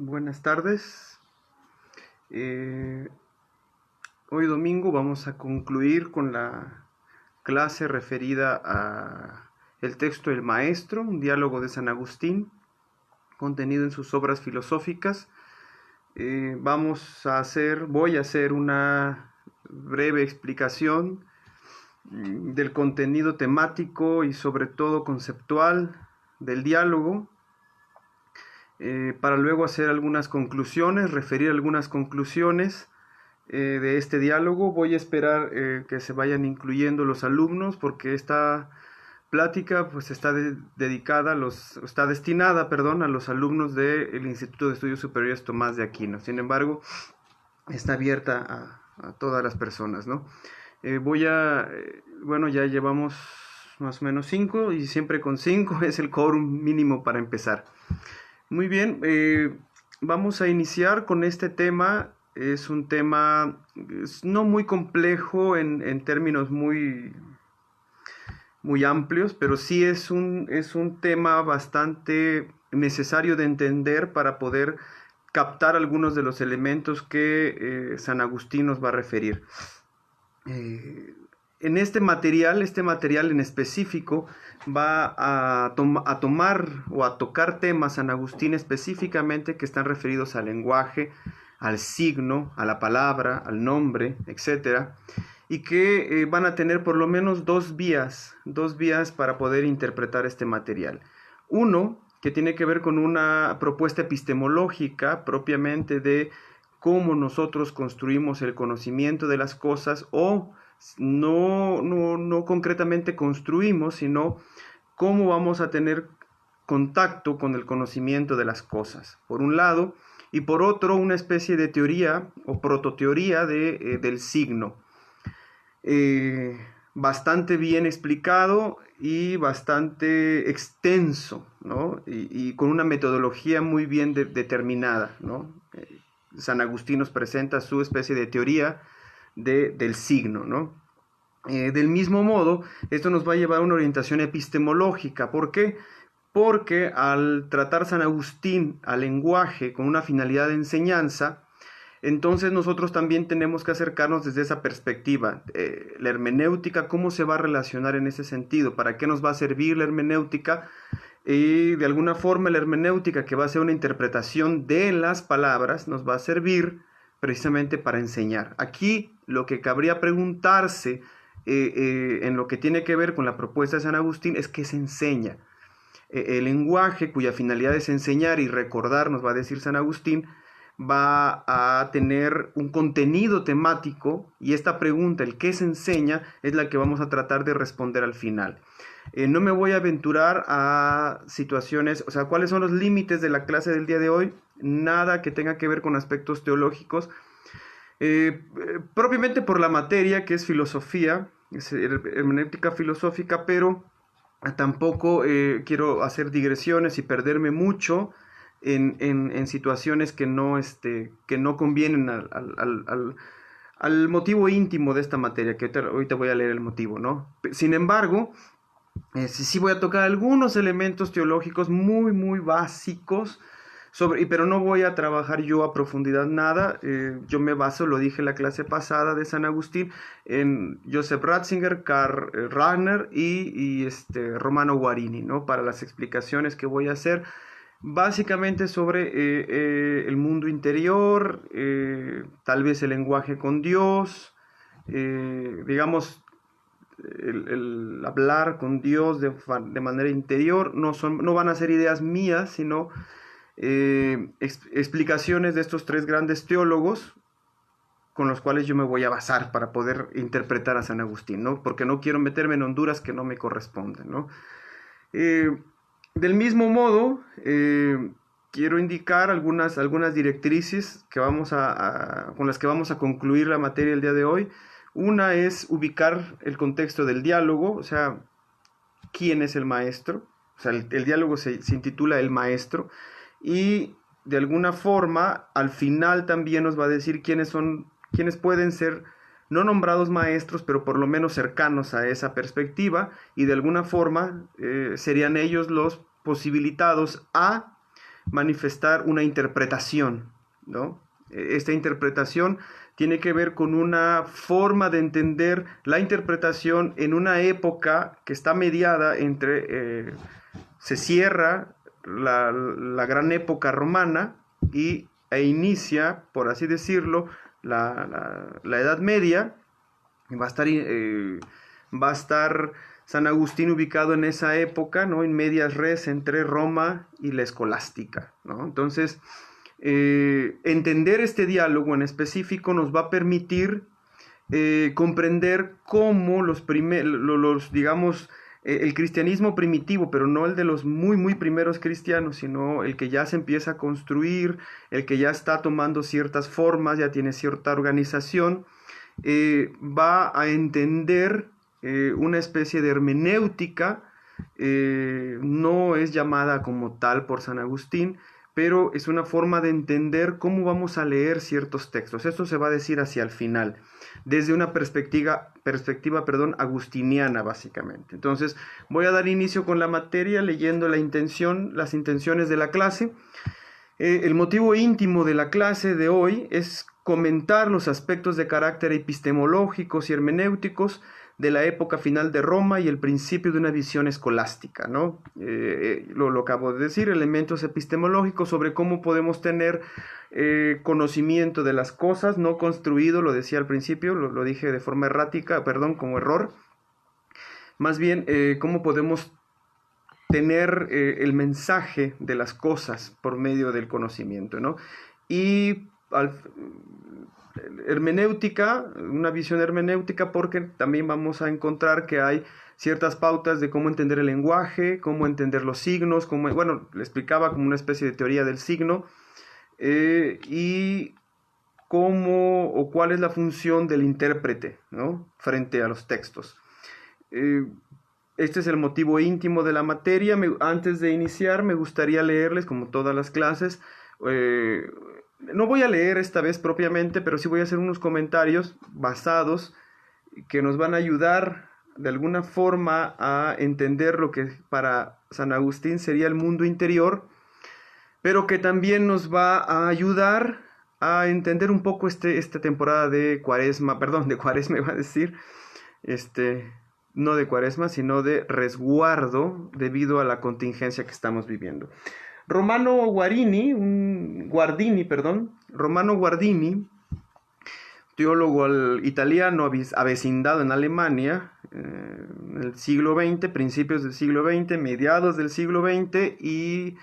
Buenas tardes. Eh, Hoy domingo vamos a concluir con la clase referida a el texto El Maestro, un diálogo de San Agustín, contenido en sus obras filosóficas. Voy a hacer una breve explicación del contenido temático y sobre todo conceptual del diálogo, para luego hacer algunas conclusiones, referir algunas conclusiones de este diálogo. Voy a esperar que se vayan incluyendo los alumnos porque esta plática pues está destinada, perdón, a los alumnos del Instituto de Estudios Superiores Tomás de Aquino. Sin embargo, está abierta a todas las personas, ¿no? Bueno, ya llevamos más o menos 5 y siempre con 5 es el quórum mínimo para empezar. Muy bien, vamos a iniciar con este tema. Es un tema no muy complejo en términos muy amplios, pero sí es un tema bastante necesario de entender para poder captar algunos de los elementos que San Agustín nos va a referir. En este material en específico va a tomar o a tocar temas San Agustín específicamente que están referidos al lenguaje, al signo, a la palabra, al nombre, etc. Y que van a tener por lo menos dos vías para poder interpretar este material. Uno, que tiene que ver con una propuesta epistemológica propiamente de cómo nosotros construimos el conocimiento de las cosas, o no concretamente construimos, sino cómo vamos a tener contacto con el conocimiento de las cosas, por un lado, y por otro, una especie de teoría o prototeoría del signo. Bastante bien explicado y bastante extenso, ¿no? Y con una metodología muy bien determinada, ¿no? San Agustín nos presenta su especie de teoría del signo, ¿no? Del mismo modo, esto nos va a llevar a una orientación epistemológica. ¿Por qué? Porque al tratar San Agustín al lenguaje con una finalidad de enseñanza, entonces nosotros también tenemos que acercarnos desde esa perspectiva. La hermenéutica, ¿cómo se va a relacionar en ese sentido? ¿Para qué nos va a servir la hermenéutica? Y de alguna forma la hermenéutica, que va a ser una interpretación de las palabras, nos va a servir precisamente para enseñar. Aquí lo que cabría preguntarse en lo que tiene que ver con la propuesta de San Agustín es qué se enseña. El lenguaje, cuya finalidad es enseñar y recordar, nos va a decir San Agustín, va a tener un contenido temático, y esta pregunta, el qué se enseña, es la que vamos a tratar de responder al final. No me voy a aventurar a situaciones, o sea, cuáles son los límites de la clase del día de hoy, nada que tenga que ver con aspectos teológicos, propiamente por la materia que es filosofía, es hermenéutica filosófica, pero tampoco quiero hacer digresiones y perderme mucho en situaciones que no convienen al motivo íntimo de esta materia, que ahorita voy a leer el motivo, ¿no? Sin embargo, sí voy a tocar algunos elementos teológicos muy básicos, pero no voy a trabajar yo a profundidad nada. Yo me baso, lo dije en la clase pasada de San Agustín, en Joseph Ratzinger, Karl Rahner y Romano Guarini, ¿no? Para las explicaciones que voy a hacer, básicamente sobre el mundo interior, tal vez el lenguaje con Dios, digamos, el hablar con Dios de manera interior. No van a ser ideas mías, sino explicaciones de estos tres grandes teólogos con los cuales yo me voy a basar para poder interpretar a San Agustín, ¿no? Porque no quiero meterme en honduras que no me corresponden, ¿no? Del mismo modo, quiero indicar algunas directrices que con las que vamos a concluir la materia el día de hoy. Una es ubicar el contexto del diálogo, o sea, quién es el maestro. O sea, el diálogo se intitula El Maestro, y de alguna forma al final también nos va a decir quiénes pueden ser no nombrados maestros, pero por lo menos cercanos a esa perspectiva, y de alguna forma serían ellos los posibilitados a manifestar una interpretación, ¿no? Esta interpretación tiene que ver con una forma de entender la interpretación en una época que está mediada entre, se cierra la gran época romana e inicia, por así decirlo, la Edad Media. Va a estar San Agustín ubicado en esa época, ¿no? En medias res entre Roma y la escolástica, ¿no? Entonces, entender este diálogo en específico nos va a permitir comprender cómo digamos, el cristianismo primitivo, pero no el de los muy, muy primeros cristianos, sino el que ya se empieza a construir, el que ya está tomando ciertas formas, ya tiene cierta organización, va a entender una especie de hermenéutica, no es llamada como tal por San Agustín, pero es una forma de entender cómo vamos a leer ciertos textos. Esto se va a decir hacia el final, desde una perspectiva, agustiniana, básicamente. Entonces, voy a dar inicio con la materia leyendo las intenciones de la clase. El motivo íntimo de la clase de hoy es comentar los aspectos de carácter epistemológicos y hermenéuticos de la época final de Roma y el principio de una visión escolástica, ¿no? Lo acabo de decir, elementos epistemológicos sobre cómo podemos tener conocimiento de las cosas, no construido, lo decía al principio, lo dije de forma errática, perdón, como error, más bien cómo podemos tener el mensaje de las cosas por medio del conocimiento, ¿no? Y hermenéutica, una visión hermenéutica, porque también vamos a encontrar que hay ciertas pautas de cómo entender el lenguaje, cómo entender los signos, bueno, le explicaba como una especie de teoría del signo, y cómo o cuál es la función del intérprete, ¿no? Frente a los textos. Este es el motivo íntimo de la materia. Antes de iniciar, me gustaría leerles, como todas las clases, no voy a leer esta vez propiamente, pero sí voy a hacer unos comentarios basados que nos van a ayudar de alguna forma a entender lo que para San Agustín sería el mundo interior, pero que también nos va a ayudar a entender un poco esta temporada de Cuaresma, iba a decir, no de Cuaresma, sino de resguardo debido a la contingencia que estamos viviendo. Romano Guardini, teólogo italiano avecindado en Alemania en el siglo XX, principios del siglo XX, mediados del siglo XX, y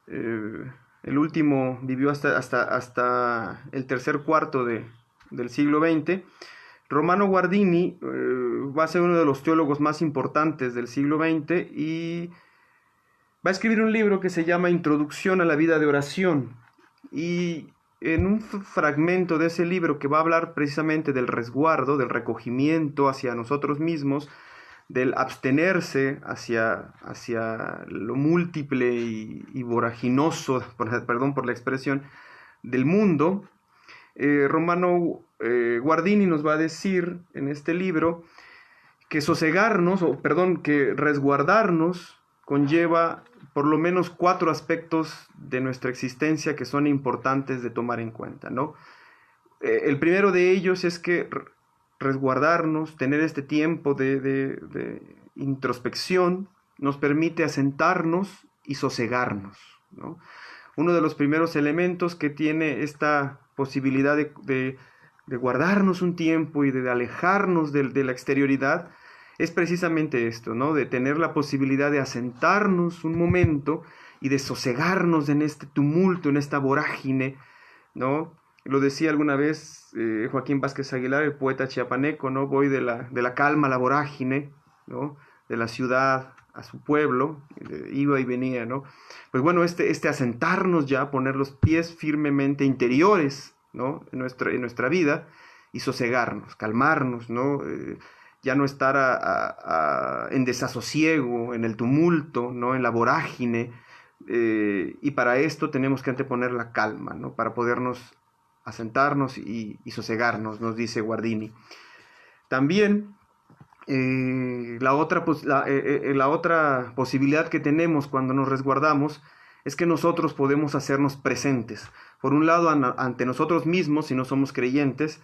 el último vivió hasta el tercer cuarto del siglo XX. Romano Guardini va a ser uno de los teólogos más importantes del siglo XX y va a escribir un libro que se llama Introducción a la vida de oración, y en un fragmento de ese libro que va a hablar precisamente del resguardo, del recogimiento hacia nosotros mismos, del abstenerse hacia lo múltiple y voraginoso, perdón por la expresión, del mundo, Romano Guardini nos va a decir en este libro que que resguardarnos conlleva por lo menos 4 aspectos de nuestra existencia que son importantes de tomar en cuenta, ¿no? El primero de ellos es que resguardarnos, tener este tiempo de introspección, nos permite asentarnos y sosegarnos, ¿no? Uno de los primeros elementos que tiene esta posibilidad de guardarnos un tiempo y de alejarnos de la exterioridad es precisamente esto, ¿no? De tener la posibilidad de asentarnos un momento y de sosegarnos en este tumulto, en esta vorágine, ¿no? Lo decía alguna vez Joaquín Vázquez Aguilar, el poeta chiapaneco, ¿no? Voy de la calma a la vorágine, ¿no? De la ciudad a su pueblo, iba y venía, ¿no? Pues bueno, este asentarnos ya, poner los pies firmemente interiores, ¿no? En nuestra vida, y sosegarnos, calmarnos, ¿no? Ya no estar en desasosiego, en el tumulto, ¿no? En la vorágine, y para esto tenemos que anteponer la calma, ¿no? Para podernos asentarnos y sosegarnos, nos dice Guardini. También la otra posibilidad que tenemos cuando nos resguardamos es que nosotros podemos hacernos presentes. Por un lado, ante nosotros mismos, si no somos creyentes,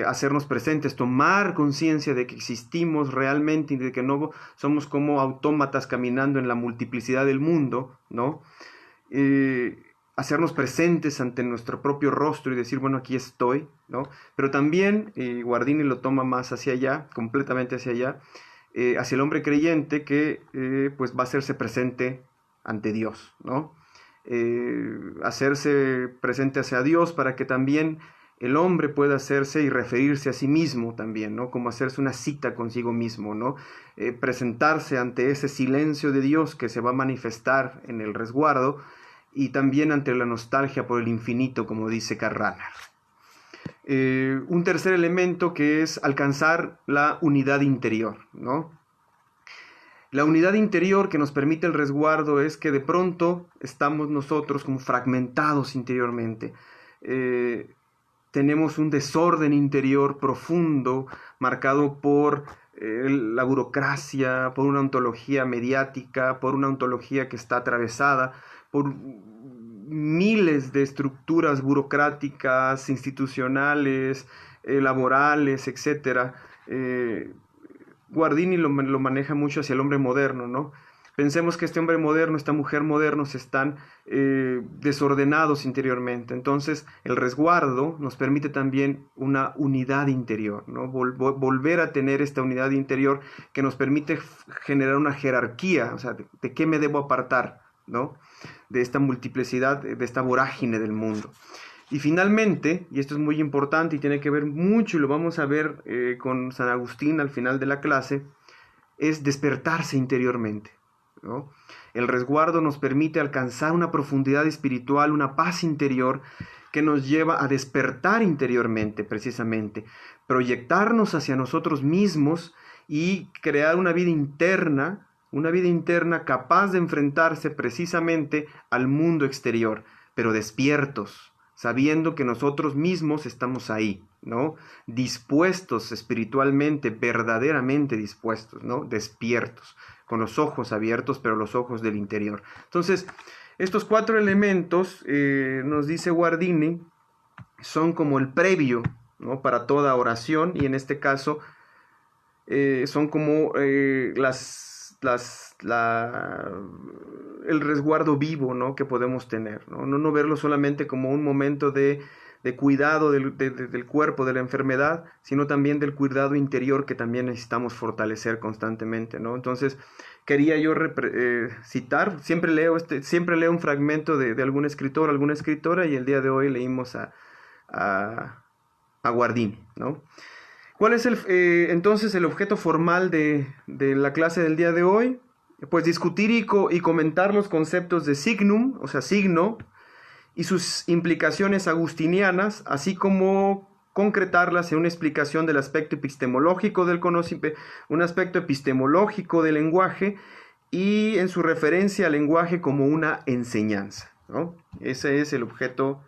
hacernos presentes, tomar conciencia de que existimos realmente y de que no somos como autómatas caminando en la multiplicidad del mundo, ¿no? Hacernos presentes ante nuestro propio rostro y decir, bueno, aquí estoy, ¿no? Pero también, Guardini lo toma más hacia allá, completamente hacia allá, hacia el hombre creyente que pues va a hacerse presente ante Dios, ¿no? Hacerse presente hacia Dios para que también el hombre pueda hacerse y referirse a sí mismo también, ¿no? Como hacerse una cita consigo mismo, ¿no? Presentarse ante ese silencio de Dios que se va a manifestar en el resguardo y también ante la nostalgia por el infinito, como dice Karl Rahner. Un tercer elemento que es alcanzar la unidad interior, ¿no? La unidad interior que nos permite el resguardo es que de pronto estamos nosotros como fragmentados interiormente. Tenemos un desorden interior profundo, marcado por la burocracia, por una ontología mediática, por una ontología que está atravesada por miles de estructuras burocráticas, institucionales, laborales, etc. Guardini lo maneja mucho hacia el hombre moderno, ¿no? Pensemos que este hombre moderno, esta mujer modernos están desordenados interiormente. Entonces, el resguardo nos permite también una unidad interior, ¿no? Volver a tener esta unidad interior que nos permite generar una jerarquía, o sea, de qué me debo apartar, ¿no? De esta multiplicidad, de esta vorágine del mundo. Y finalmente, y esto es muy importante y tiene que ver mucho, y lo vamos a ver con San Agustín al final de la clase, es despertarse interiormente, ¿no? El resguardo nos permite alcanzar una profundidad espiritual, una paz interior que nos lleva a despertar interiormente, precisamente, proyectarnos hacia nosotros mismos y crear una vida interna capaz de enfrentarse precisamente al mundo exterior, pero despiertos, sabiendo que nosotros mismos estamos ahí, ¿no? Dispuestos espiritualmente, verdaderamente dispuestos, ¿no? Despiertos, con los ojos abiertos, pero los ojos del interior. Entonces, estos 4 elementos, nos dice Guardini, son como el previo, ¿no? Para toda oración, y en este caso son como el resguardo vivo, ¿no? Que podemos tener, ¿no? No verlo solamente como un momento de cuidado del cuerpo, de la enfermedad, sino también del cuidado interior que también necesitamos fortalecer constantemente, ¿no? Entonces, quería yo citar, siempre leo un fragmento de algún escritor, alguna escritora, y el día de hoy leímos a Guardini, ¿no? ¿Cuál es entonces el objeto formal de la clase del día de hoy? Pues discutir y comentar los conceptos de signum, o sea, signo, y sus implicaciones agustinianas, así como concretarlas en una explicación del aspecto epistemológico del conocimiento, un aspecto epistemológico del lenguaje y en su referencia al lenguaje como una enseñanza, ¿no? Ese es el objeto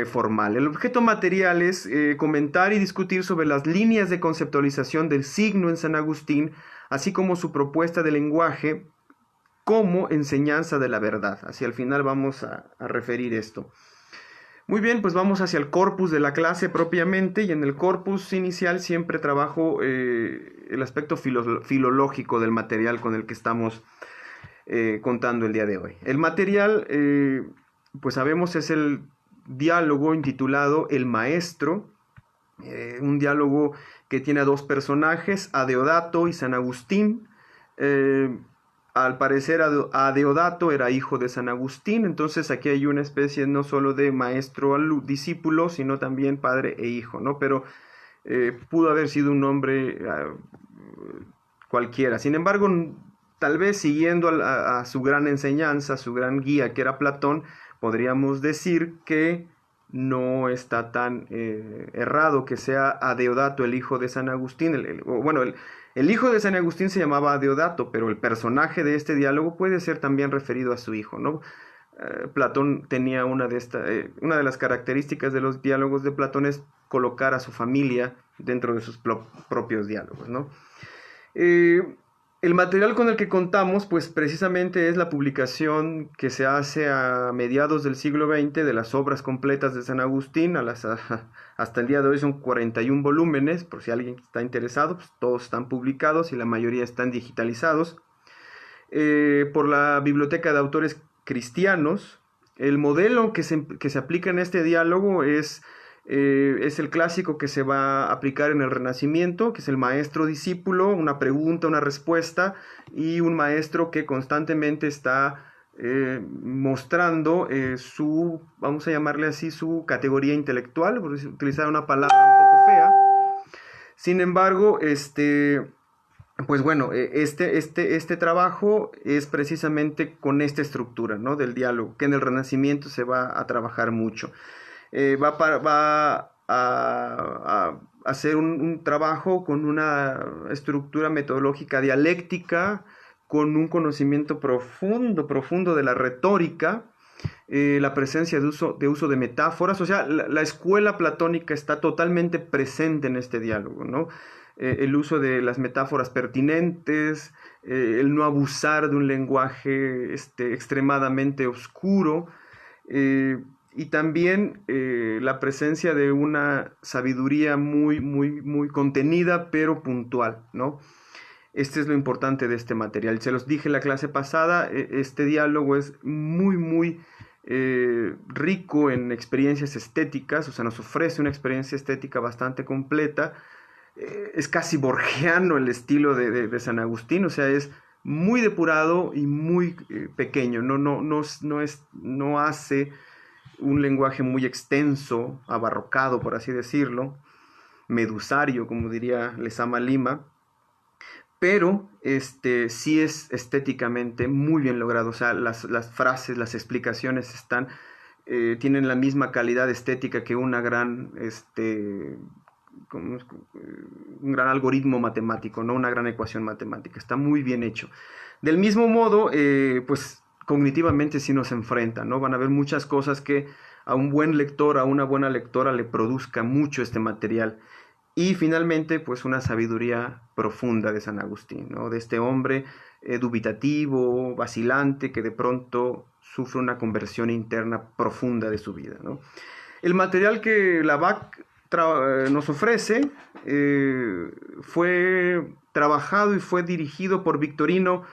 formal. El objeto material es comentar y discutir sobre las líneas de conceptualización del signo en San Agustín, así como su propuesta de lenguaje como enseñanza de la verdad. Hacia el final vamos a referir esto. Muy bien, pues vamos hacia el corpus de la clase propiamente, y en el corpus inicial siempre trabajo el aspecto filológico del material con el que estamos contando el día de hoy. El material, pues sabemos, es el diálogo intitulado El Maestro, un diálogo que tiene a 2 personajes, a Deodato y San Agustín. Al parecer a Deodato era hijo de San Agustín, entonces aquí hay una especie no solo de maestro al discípulo, sino también padre e hijo, ¿no? Pero pudo haber sido un nombre cualquiera. Sin embargo, tal vez siguiendo a su gran enseñanza, su gran guía, que era Platón, podríamos decir que no está tan errado que sea a Deodato el hijo de San Agustín. El hijo de San Agustín se llamaba Deodato, pero el personaje de este diálogo puede ser también referido a su hijo, ¿no? Platón tenía una de las características de los diálogos de Platón es colocar a su familia dentro de sus propios diálogos, ¿no? El material con el que contamos, pues precisamente es la publicación que se hace a mediados del siglo XX de las obras completas de San Agustín. Hasta el día de hoy son 41 volúmenes, por si alguien está interesado, pues todos están publicados y la mayoría están digitalizados. Por la Biblioteca de Autores Cristianos. El modelo que se aplica en este diálogo es el clásico que se va a aplicar en el Renacimiento, que es el maestro-discípulo, una pregunta, una respuesta, y un maestro que constantemente está mostrando vamos a llamarle así, su categoría intelectual, por utilizar una palabra un poco fea. Sin embargo, pues bueno, este trabajo es precisamente con esta estructura, ¿no?, del diálogo, que en el Renacimiento se va a trabajar mucho. Va a hacer un trabajo con una estructura metodológica dialéctica, con un conocimiento profundo de la retórica, la presencia de uso de metáforas. O sea, la escuela platónica está totalmente presente en este diálogo, ¿no? El uso de las metáforas pertinentes, el no abusar de un lenguaje extremadamente oscuro, y también la presencia de una sabiduría muy contenida, pero puntual, ¿no? Este es lo importante de este material. Se los dije en la clase pasada, este diálogo es muy rico en experiencias estéticas, o sea, nos ofrece una experiencia estética bastante completa. Es casi borgiano el estilo de San Agustín, o sea, es muy depurado y muy pequeño, no hace un lenguaje muy extenso, abarrocado, por así decirlo, medusario, como diría Lezama Lima, pero sí es estéticamente muy bien logrado. O sea, las frases, las explicaciones tienen la misma calidad estética que un gran algoritmo matemático, ¿no? Una gran ecuación matemática. Está muy bien hecho. Del mismo modo, pues cognitivamente sí nos enfrenta, ¿no? Van a haber muchas cosas que a un buen lector, a una buena lectora le produzca mucho este material. Y finalmente, pues una sabiduría profunda de San Agustín, ¿no? De este hombre dubitativo, vacilante, que de pronto sufre una conversión interna profunda de su vida, ¿no? El material que Lavac nos ofrece fue trabajado y fue dirigido por Victorino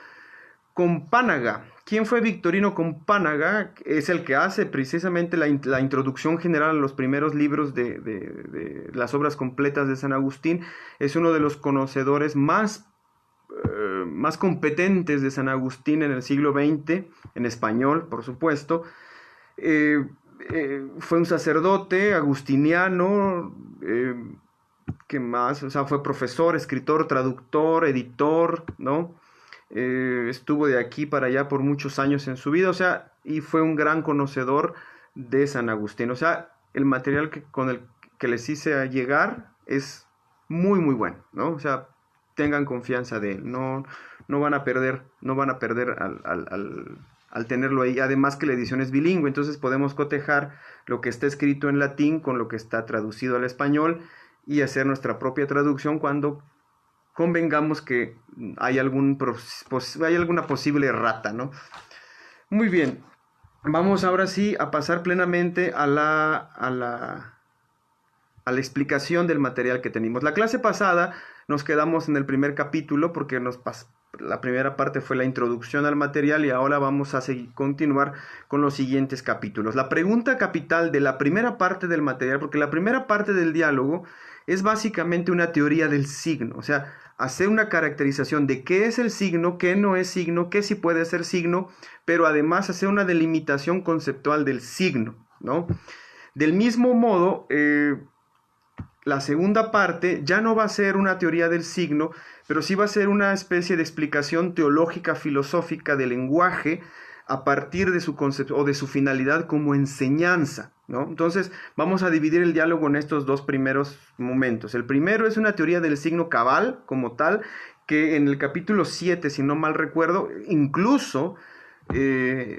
Compánaga. ¿Quién fue Victorino Compánaga? Es el que hace precisamente la introducción general a los primeros libros de las obras completas de San Agustín. Es uno de los conocedores más competentes de San Agustín en el siglo XX, en español, por supuesto. Fue un sacerdote agustiniano, ¿qué más? O sea, fue profesor, escritor, traductor, editor, ¿no? Estuvo de aquí para allá por muchos años en su vida, o sea, y fue un gran conocedor de San Agustín. O sea, el material con el que les hice llegar es muy bueno, ¿no? O sea, tengan confianza de él, no van a perder al tenerlo ahí. Además que la edición es bilingüe, entonces podemos cotejar lo que está escrito en latín con lo que está traducido al español y hacer nuestra propia traducción cuando convengamos que hay alguna posible errata, ¿no? Muy bien, vamos ahora sí a pasar plenamente a la explicación del material que tenemos. La clase pasada nos quedamos en el primer capítulo porque la primera parte fue la introducción al material y ahora vamos a continuar con los siguientes capítulos. La pregunta capital de la primera parte del material, porque la primera parte del diálogo es básicamente una teoría del signo, o sea, hacer una caracterización de qué es el signo, qué no es signo, qué sí puede ser signo, pero además hacer una delimitación conceptual del signo, ¿no? Del mismo modo, la segunda parte ya no va a ser una teoría del signo, pero sí va a ser una especie de explicación teológica, filosófica del lenguaje a partir de su concepto o de su finalidad como enseñanza, ¿no? Entonces vamos a dividir el diálogo en estos dos primeros momentos. El primero es una teoría del signo cabal como tal, que en el capítulo 7, si no mal recuerdo, incluso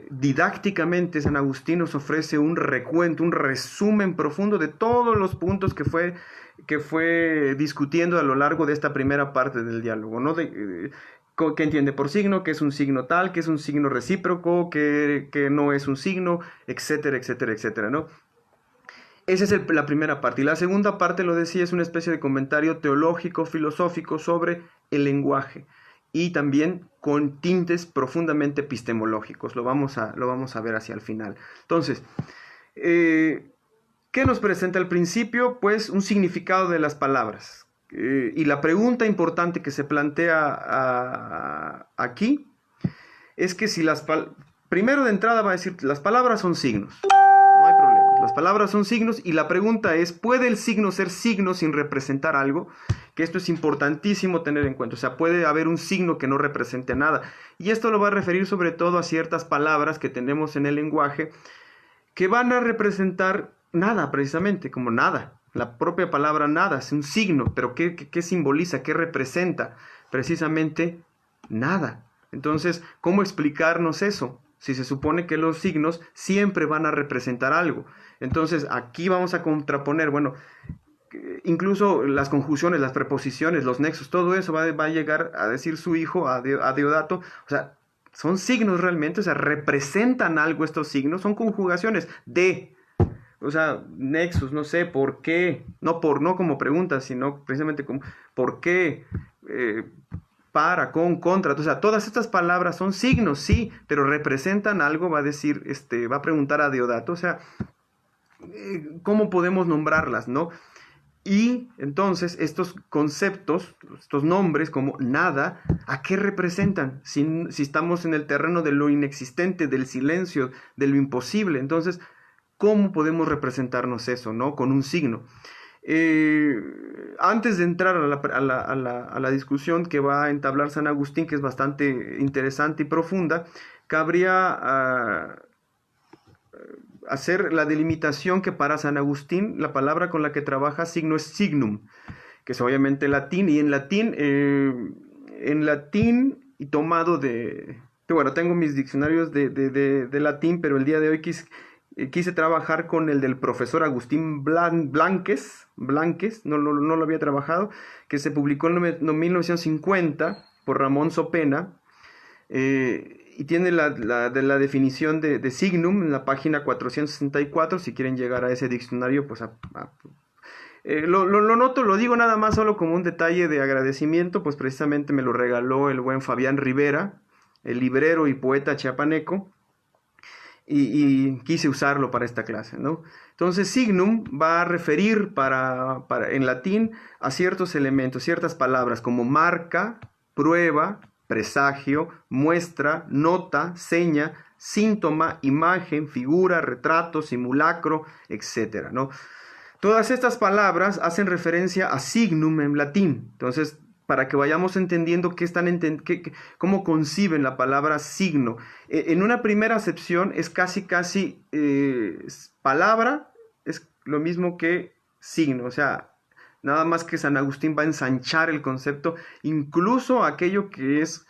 didácticamente San Agustín nos ofrece un recuento, un resumen profundo de todos los puntos que fue discutiendo a lo largo de esta primera parte del diálogo, ¿no? ¿Qué entiende por signo? ¿Qué es un signo tal? ¿Qué es un signo recíproco? ¿Qué no es un signo? Etcétera, etcétera, etcétera, ¿no? Esa es la primera parte. Y la segunda parte, lo decía, es una especie de comentario teológico, filosófico sobre el lenguaje. Y también con tintes profundamente epistemológicos. Lo vamos a ver hacia el final. Entonces, ¿qué nos presenta al principio? Pues un significado de las palabras. Y la pregunta importante que se plantea aquí es que si primero de entrada va a decir, las palabras son signos. No hay problema. Las palabras son signos y la pregunta es, ¿puede el signo ser signo sin representar algo? Que esto es importantísimo tener en cuenta. O sea, puede haber un signo que no represente nada. Y esto lo va a referir sobre todo a ciertas palabras que tenemos en el lenguaje que van a representar nada, precisamente, como nada. La propia palabra nada es un signo, pero ¿qué simboliza? ¿Qué representa? Precisamente nada. Entonces, ¿cómo explicarnos eso? Si se supone que los signos siempre van a representar algo. Entonces, aquí vamos a contraponer, bueno, incluso las conjunciones, las preposiciones, los nexos, todo eso va a llegar a decir su hijo, a Deodato, o sea, son signos realmente, o sea, representan algo estos signos, son conjugaciones de, o sea, nexos, no sé, ¿por qué? No como preguntas, sino precisamente como, ¿por qué? Para, con, contra, o sea, todas estas palabras son signos, sí, pero representan algo, va a decir, va a preguntar a Deodato, o sea, ¿cómo podemos nombrarlas, no? Y entonces estos conceptos, estos nombres como nada, ¿a qué representan? Si estamos en el terreno de lo inexistente, del silencio, de lo imposible, entonces, ¿cómo podemos representarnos eso, no? Con un signo. Antes de entrar a la discusión que va a entablar San Agustín, que es bastante interesante y profunda, cabría hacer la delimitación que para San Agustín la palabra con la que trabaja signo es signum, que es obviamente latín, y en latín y tomado bueno, tengo mis diccionarios de latín, pero el día de hoy quise trabajar con el del profesor Agustín Blanques, no lo había trabajado, que se publicó en 1950 por Ramón Sopena, y tiene la definición de signum en la página 464, si quieren llegar a ese diccionario, pues lo noto, lo digo nada más solo como un detalle de agradecimiento, pues precisamente me lo regaló el buen Fabián Rivera, el librero y poeta chiapaneco, y quise usarlo para esta clase, ¿no? Entonces, signum va a referir en latín a ciertos elementos, ciertas palabras como marca, prueba, presagio, muestra, nota, seña, síntoma, imagen, figura, retrato, simulacro, etcétera, ¿no? Todas estas palabras hacen referencia a signum en latín. Entonces, para que vayamos entendiendo cómo conciben la palabra signo. En una primera acepción es casi palabra, es lo mismo que signo, o sea, nada más que San Agustín va a ensanchar el concepto, incluso aquello que es,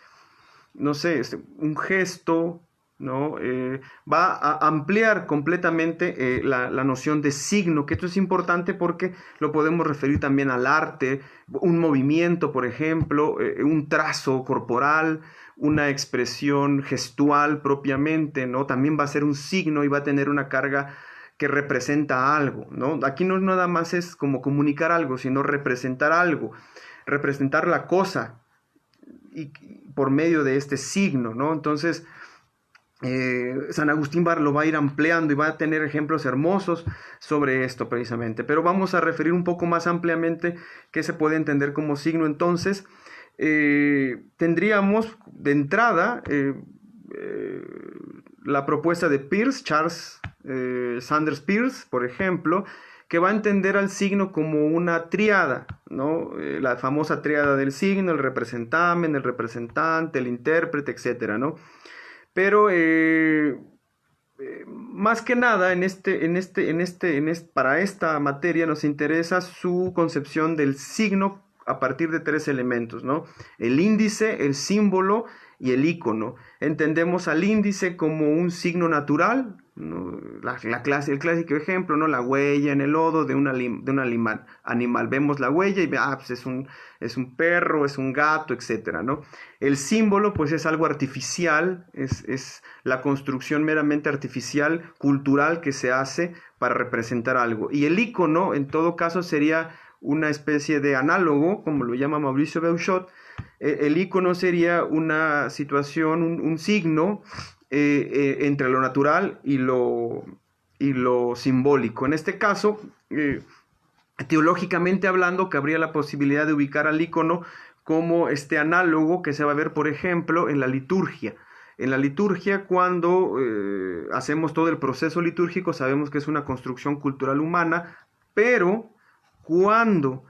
no sé, un gesto, ¿no? Va a ampliar completamente la noción de signo, que esto es importante porque lo podemos referir también al arte, un movimiento, por ejemplo, un trazo corporal, una expresión gestual propiamente, ¿no? También va a ser un signo y va a tener una carga que representa algo, ¿no? Aquí no nada más es como comunicar algo, sino representar algo, representar la cosa y por medio de este signo, ¿no? Entonces, San Agustín lo va a ir ampliando y va a tener ejemplos hermosos sobre esto precisamente, pero vamos a referir un poco más ampliamente qué se puede entender como signo. Entonces, tendríamos de entrada la propuesta de Peirce, Charles Sanders Peirce, por ejemplo, que va a entender al signo como una tríada, ¿no? La famosa tríada del signo, el representamen, el representante, el intérprete, etcétera, ¿no? Pero más que nada para esta materia nos interesa su concepción del signo a partir de tres elementos, ¿no? El índice, el símbolo y el ícono. Entendemos al índice como un signo natural, ¿no? El clásico ejemplo, ¿no? La huella en el lodo de un animal. Vemos la huella y pues es un perro, es un gato, etcétera, ¿no? El símbolo, pues es algo artificial, es la construcción meramente artificial, cultural que se hace para representar algo. Y el icono, en todo caso, sería una especie de análogo, como lo llama Mauricio Beuchot. El icono sería una situación, un signo entre lo natural y lo simbólico. En este caso, teológicamente hablando, cabría la posibilidad de ubicar al icono como este análogo que se va a ver, por ejemplo, en la liturgia. En la liturgia, cuando hacemos todo el proceso litúrgico, sabemos que es una construcción cultural humana, pero cuando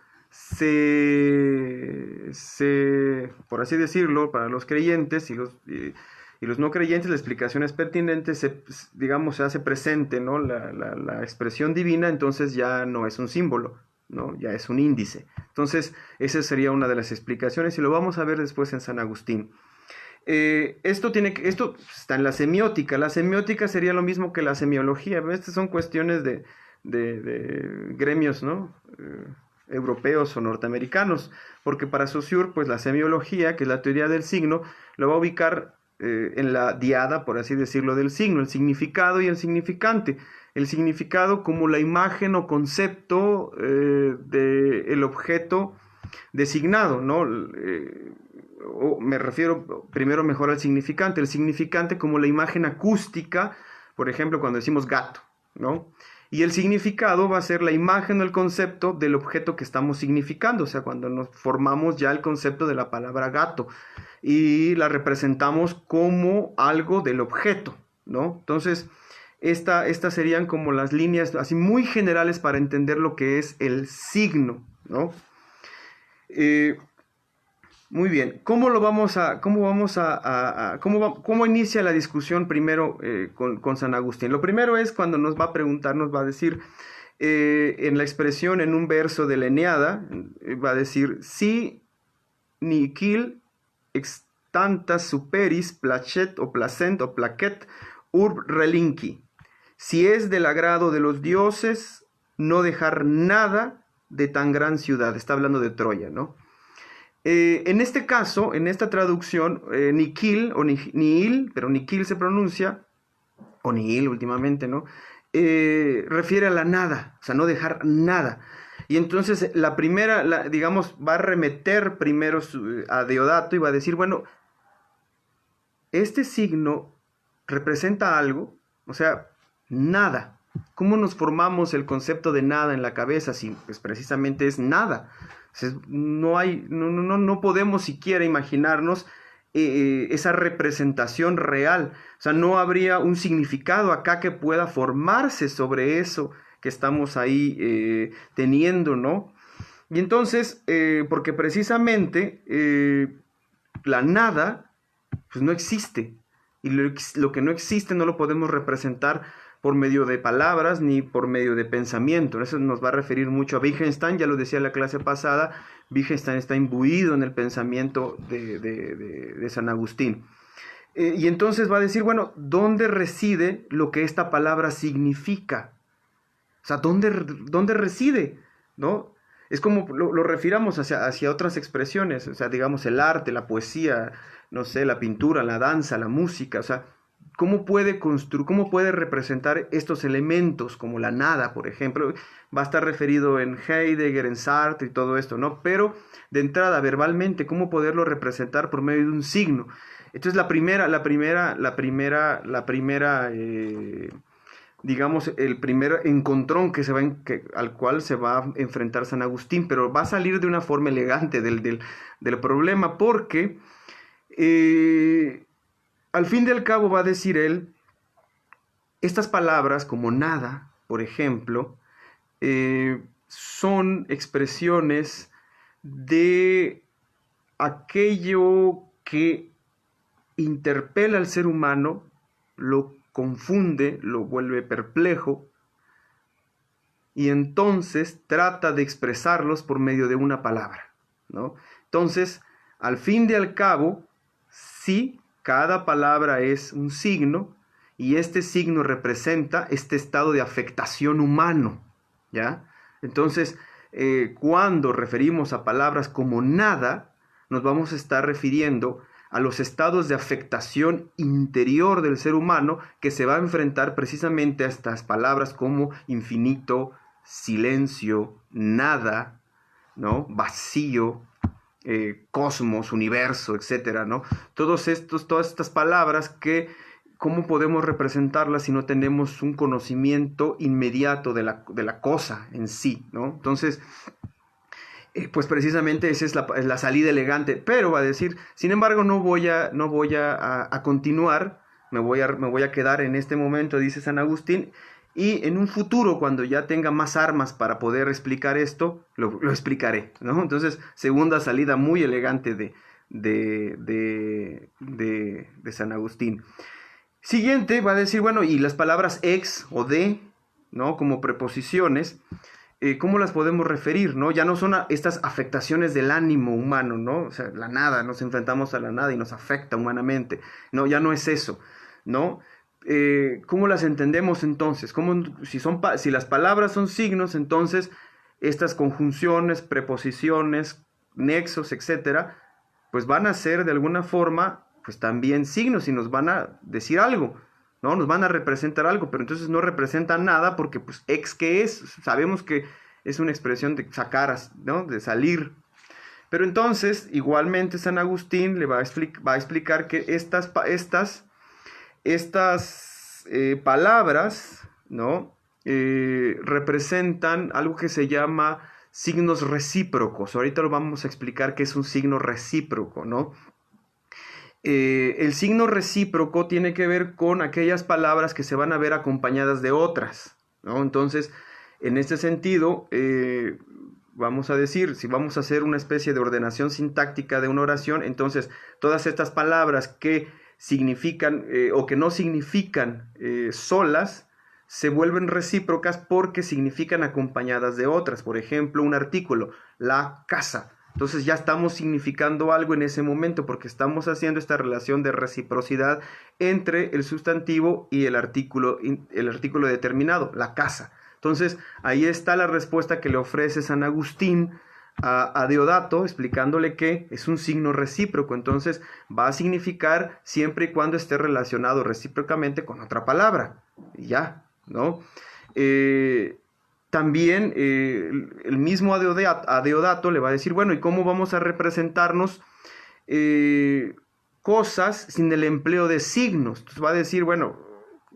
por así decirlo, para los creyentes y los no creyentes, la explicación es pertinente, se hace presente, ¿no? la expresión divina, entonces ya no es un símbolo, ¿no? Ya es un índice. Entonces, esa sería una de las explicaciones y lo vamos a ver después en San Agustín. Esto está en la semiótica. La semiótica sería lo mismo que la semiología. Estas son cuestiones de gremios, ¿no? Europeos o norteamericanos, porque para Saussure, pues la semiología, que es la teoría del signo, lo va a ubicar en la diada, por así decirlo, del signo, el significado y el significante. El significado como la imagen o concepto del objeto designado, ¿no? Me refiero primero mejor al significante. El significante como la imagen acústica, por ejemplo, cuando decimos gato, ¿no? Y el significado va a ser la imagen o el concepto del objeto que estamos significando, o sea, cuando nos formamos ya el concepto de la palabra gato y la representamos como algo del objeto, ¿no? Entonces, estas serían como las líneas así muy generales para entender lo que es el signo, ¿no? Muy bien, ¿cómo inicia la discusión primero con San Agustín? Lo primero es cuando nos va a preguntar, nos va a decir, en la expresión, en un verso de la Eneada, va a decir, si nihil extantas superis placet o placent o placet urb relinqui. Si es del agrado de los dioses, no dejar nada de tan gran ciudad. Está hablando de Troya, ¿no? En este caso, en esta traducción, nihil o nihil, pero nihil se pronuncia, o nihil últimamente, ¿no? Refiere a la nada, o sea, no dejar nada. Y entonces la primera, digamos, va a remeter primero a Deodato y va a decir, bueno, este signo representa algo, o sea, nada. ¿Cómo nos formamos el concepto de nada en la cabeza si pues, precisamente es nada? No podemos siquiera imaginarnos esa representación real. O sea, no habría un significado acá que pueda formarse sobre eso que estamos ahí teniendo, ¿no? Y entonces, porque precisamente la nada, pues no existe. Y lo que no existe no lo podemos representar por medio de palabras ni por medio de pensamiento. Eso nos va a referir mucho a Wittgenstein, ya lo decía en la clase pasada, Wittgenstein está imbuido en el pensamiento de San Agustín. Y entonces va a decir, bueno, ¿dónde reside lo que esta palabra significa? O sea, ¿dónde reside? ¿No? Es como lo refiramos hacia otras expresiones, o sea, digamos el arte, la poesía, no sé, la pintura, la danza, la música, o sea, ¿cómo puede representar estos elementos como la nada, por ejemplo? Va a estar referido en Heidegger, en Sartre y todo esto, ¿no? Pero de entrada, verbalmente, ¿cómo poderlo representar por medio de un signo? Entonces digamos, el primer encontrón al cual se va a enfrentar San Agustín, pero va a salir de una forma elegante del problema, porque al fin y al cabo va a decir él, estas palabras como nada, por ejemplo, son expresiones de aquello que interpela al ser humano, lo confunde, lo vuelve perplejo, y entonces trata de expresarlos por medio de una palabra, ¿no? Entonces, al fin y al cabo, sí, cada palabra es un signo, y este signo representa este estado de afectación humano, ¿ya? Entonces, cuando referimos a palabras como nada, nos vamos a estar refiriendo a los estados de afectación interior del ser humano que se va a enfrentar precisamente a estas palabras como infinito, silencio, nada, ¿no? Vacío, cosmos, universo, etcétera, ¿no? Todas estas palabras que, ¿cómo podemos representarlas si no tenemos un conocimiento inmediato de la cosa en sí, ¿no? Entonces, pues precisamente esa es la salida elegante, pero va a decir, sin embargo, no voy a continuar, me voy a quedar en este momento, dice San Agustín, y en un futuro, cuando ya tenga más armas para poder explicar esto, lo explicaré, ¿no? Entonces, segunda salida muy elegante de San Agustín. Siguiente va a decir, bueno, y las palabras ex o de, ¿no? Como preposiciones, ¿cómo las podemos referir, no? Ya no son estas afectaciones del ánimo humano, ¿no? O sea, la nada, nos enfrentamos a la nada y nos afecta humanamente. No, ya no es eso, ¿no? ¿Cómo las entendemos entonces? Si las palabras son signos, entonces estas conjunciones, preposiciones, nexos, etcétera, pues van a ser de alguna forma, pues también signos y nos van a decir algo, ¿no? Nos van a representar algo, pero entonces no representan nada porque, pues, ex, ¿qué es? Sabemos que es una expresión de sacar, ¿no? De salir. Pero entonces, igualmente, San Agustín le va a explicar que estas palabras, ¿no? Representan algo que se llama signos recíprocos. Ahorita lo vamos a explicar qué es un signo recíproco, ¿no? El signo recíproco tiene que ver con aquellas palabras que se van a ver acompañadas de otras, ¿no? Entonces, en este sentido, vamos a decir, si vamos a hacer una especie de ordenación sintáctica de una oración, entonces todas estas palabras que significan o que no significan solas, se vuelven recíprocas porque significan acompañadas de otras. Por ejemplo, un artículo, la casa. Entonces ya estamos significando algo en ese momento porque estamos haciendo esta relación de reciprocidad entre el sustantivo y el artículo determinado, la casa. Entonces ahí está la respuesta que le ofrece San Agustín a Deodato, explicándole que es un signo recíproco. Entonces va a significar siempre y cuando esté relacionado recíprocamente con otra palabra. Y ya, ¿no? También el mismo a Deodato le va a decir, bueno, ¿y cómo vamos a representarnos cosas sin el empleo de signos? Entonces va a decir, bueno,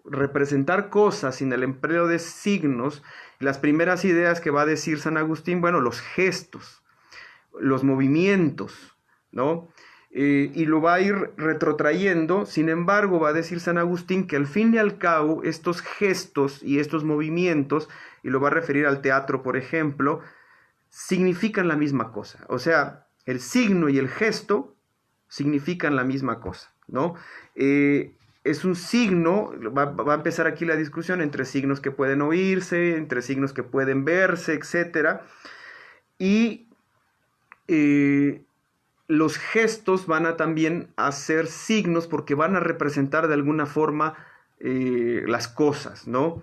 representar cosas sin el empleo de signos. Las primeras ideas que va a decir San Agustín, bueno, los gestos, los movimientos, ¿no? Y lo va a ir retrotrayendo. Sin embargo, va a decir San Agustín que al fin y al cabo estos gestos y estos movimientos, y lo va a referir al teatro, por ejemplo, significan la misma cosa. O sea, el signo y el gesto significan la misma cosa, ¿no? Es un signo, va a empezar aquí la discusión entre signos que pueden oírse, entre signos que pueden verse, etc. Y los gestos van a también hacer signos porque van a representar de alguna forma las cosas, ¿no?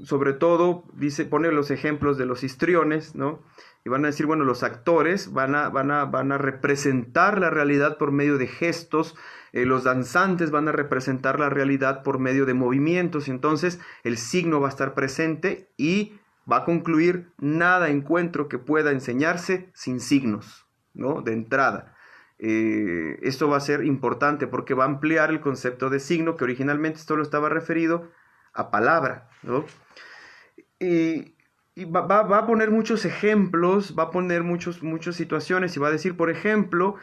Sobre todo, pone los ejemplos de los histriones, ¿no? Y van a decir, bueno, los actores van a representar la realidad por medio de gestos, los danzantes van a representar la realidad por medio de movimientos, y entonces el signo va a estar presente y va a concluir, nada encuentro que pueda enseñarse sin signos, ¿no? De entrada. Esto va a ser importante porque va a ampliar el concepto de signo, que originalmente solo estaba referido a palabra, ¿no? Y va a poner muchos ejemplos, va a poner muchas situaciones, y va a decir, por ejemplo,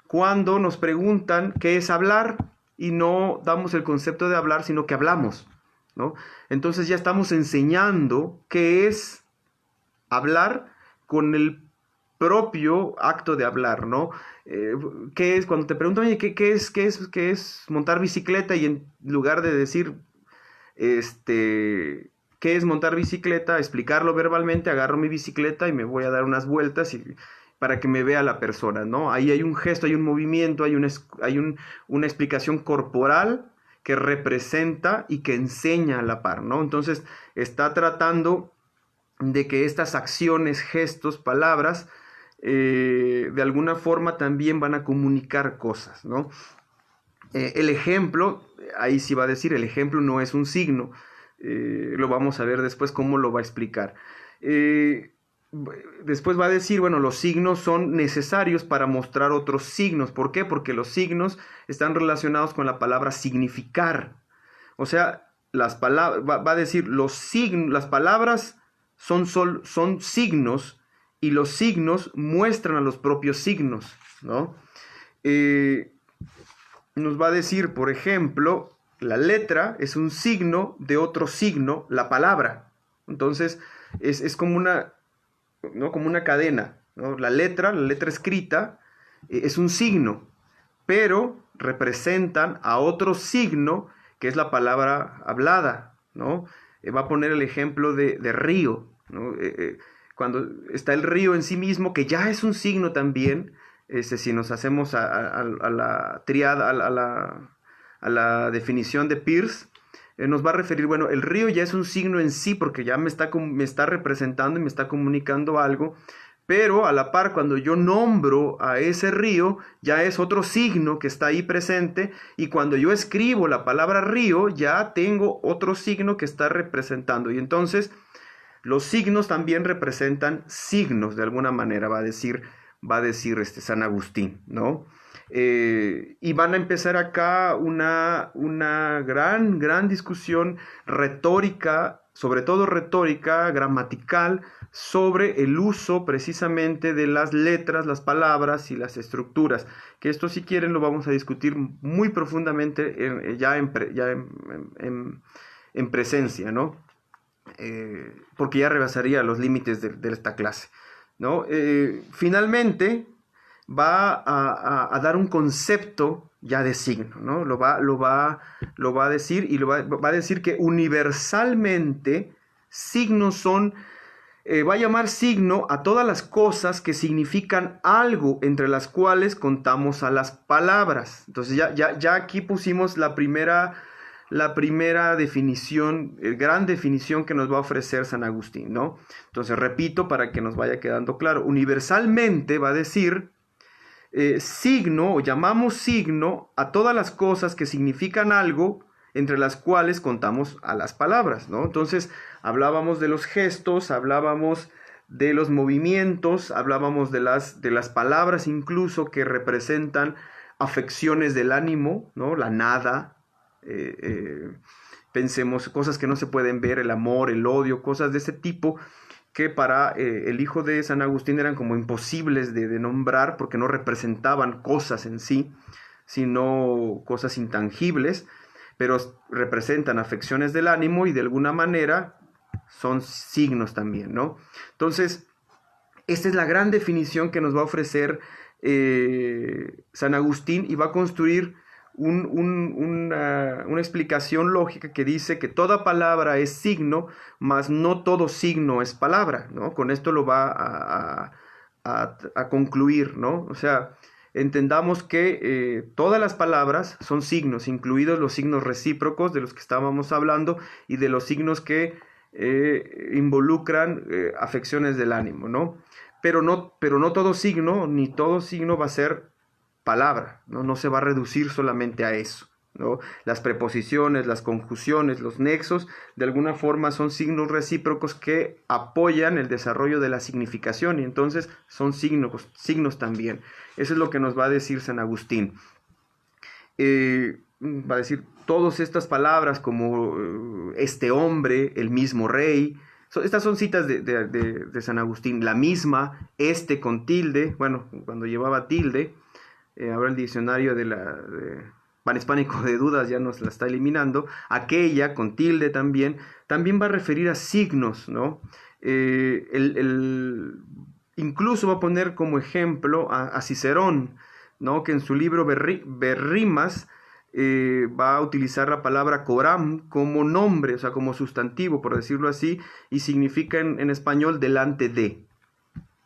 cuando nos preguntan qué es hablar y no damos el concepto de hablar, sino que hablamos, ¿no? Entonces ya estamos enseñando qué es hablar con el propio acto de hablar, ¿no? ¿Qué es? Cuando te preguntan, oye, ¿qué es montar bicicleta? Y en lugar de decir, ¿qué es montar bicicleta? Explicarlo verbalmente, agarro mi bicicleta y me voy a dar unas vueltas para que me vea la persona, ¿no? Ahí hay un gesto, hay un movimiento, hay una explicación corporal que representa y que enseña a la par, ¿no? Entonces está tratando de que estas acciones, gestos, palabras, de alguna forma también van a comunicar cosas, ¿no? El ejemplo, ahí sí va a decir, el ejemplo no es un signo, lo vamos a ver después cómo lo va a explicar. Después va a decir, bueno, los signos son necesarios para mostrar otros signos. ¿Por qué? Porque los signos están relacionados con la palabra significar. O sea, las palabras, va a decir, las palabras son signos y los signos muestran a los propios signos, ¿no? Nos va a decir, por ejemplo, la letra es un signo de otro signo, la palabra. Entonces, es como una, ¿no? Como una cadena, ¿no? La letra escrita, es un signo, pero representan a otro signo que es la palabra hablada, ¿no? Va a poner el ejemplo de río, ¿no? Cuando está el río en sí mismo, que ya es un signo también, si nos hacemos a la triada, a la definición de Peirce, nos va a referir, bueno, el río ya es un signo en sí porque ya me está representando y me está comunicando algo, pero a la par cuando yo nombro a ese río ya es otro signo que está ahí presente, y cuando yo escribo la palabra río ya tengo otro signo que está representando, y entonces los signos también representan signos de alguna manera, va a decir San Agustín, ¿no? Y van a empezar acá una gran discusión retórica, sobre todo retórica, gramatical, sobre el uso precisamente de las letras, las palabras y las estructuras, que esto, si quieren, lo vamos a discutir muy profundamente ya en presencia, ¿no? Porque ya rebasaría los límites de esta clase, ¿no? Finalmente va a dar un concepto ya de signo, ¿no? Lo va a decir, y va a decir que universalmente signos son, va a llamar signo a todas las cosas que significan algo, entre las cuales contamos a las palabras. Entonces ya aquí pusimos la primera definición, gran definición que nos va a ofrecer San Agustín, ¿no? Entonces repito para que nos vaya quedando claro. Universalmente va a decir signo, o llamamos signo a todas las cosas que significan algo, entre las cuales contamos a las palabras, ¿no? Entonces hablábamos de los gestos, hablábamos de los movimientos, hablábamos de las palabras incluso que representan afecciones del ánimo, ¿no? La nada, pensemos cosas que no se pueden ver, el amor, el odio, cosas de ese tipo que para el hijo de San Agustín eran como imposibles de nombrar porque no representaban cosas en sí, sino cosas intangibles, pero representan afecciones del ánimo y de alguna manera son signos también, ¿no? Entonces, esta es la gran definición que nos va a ofrecer San Agustín, y va a construir una explicación lógica que dice que toda palabra es signo, mas no todo signo es palabra, ¿no? Con esto lo va a concluir, ¿no? O sea, entendamos que todas las palabras son signos, incluidos los signos recíprocos de los que estábamos hablando y de los signos que involucran afecciones del ánimo, ¿no? Pero no todo signo, ni todo signo va a ser palabra, ¿no? No se va a reducir solamente a eso, ¿no? Las preposiciones, las conjunciones, los nexos, de alguna forma son signos recíprocos que apoyan el desarrollo de la significación, y entonces son signos también. Eso es lo que nos va a decir San Agustín. Va a decir todas estas palabras como este hombre, el mismo rey. Estas son citas de San Agustín. La misma, este con tilde, bueno, cuando llevaba tilde, ahora el diccionario panhispánico de dudas ya nos la está eliminando. Aquella, con tilde también va a referir a signos, ¿no? Incluso va a poner como ejemplo a Cicerón, ¿no? Que en su libro Berrimas va a utilizar la palabra coram como nombre, o sea, como sustantivo, por decirlo así, y significa en español delante de.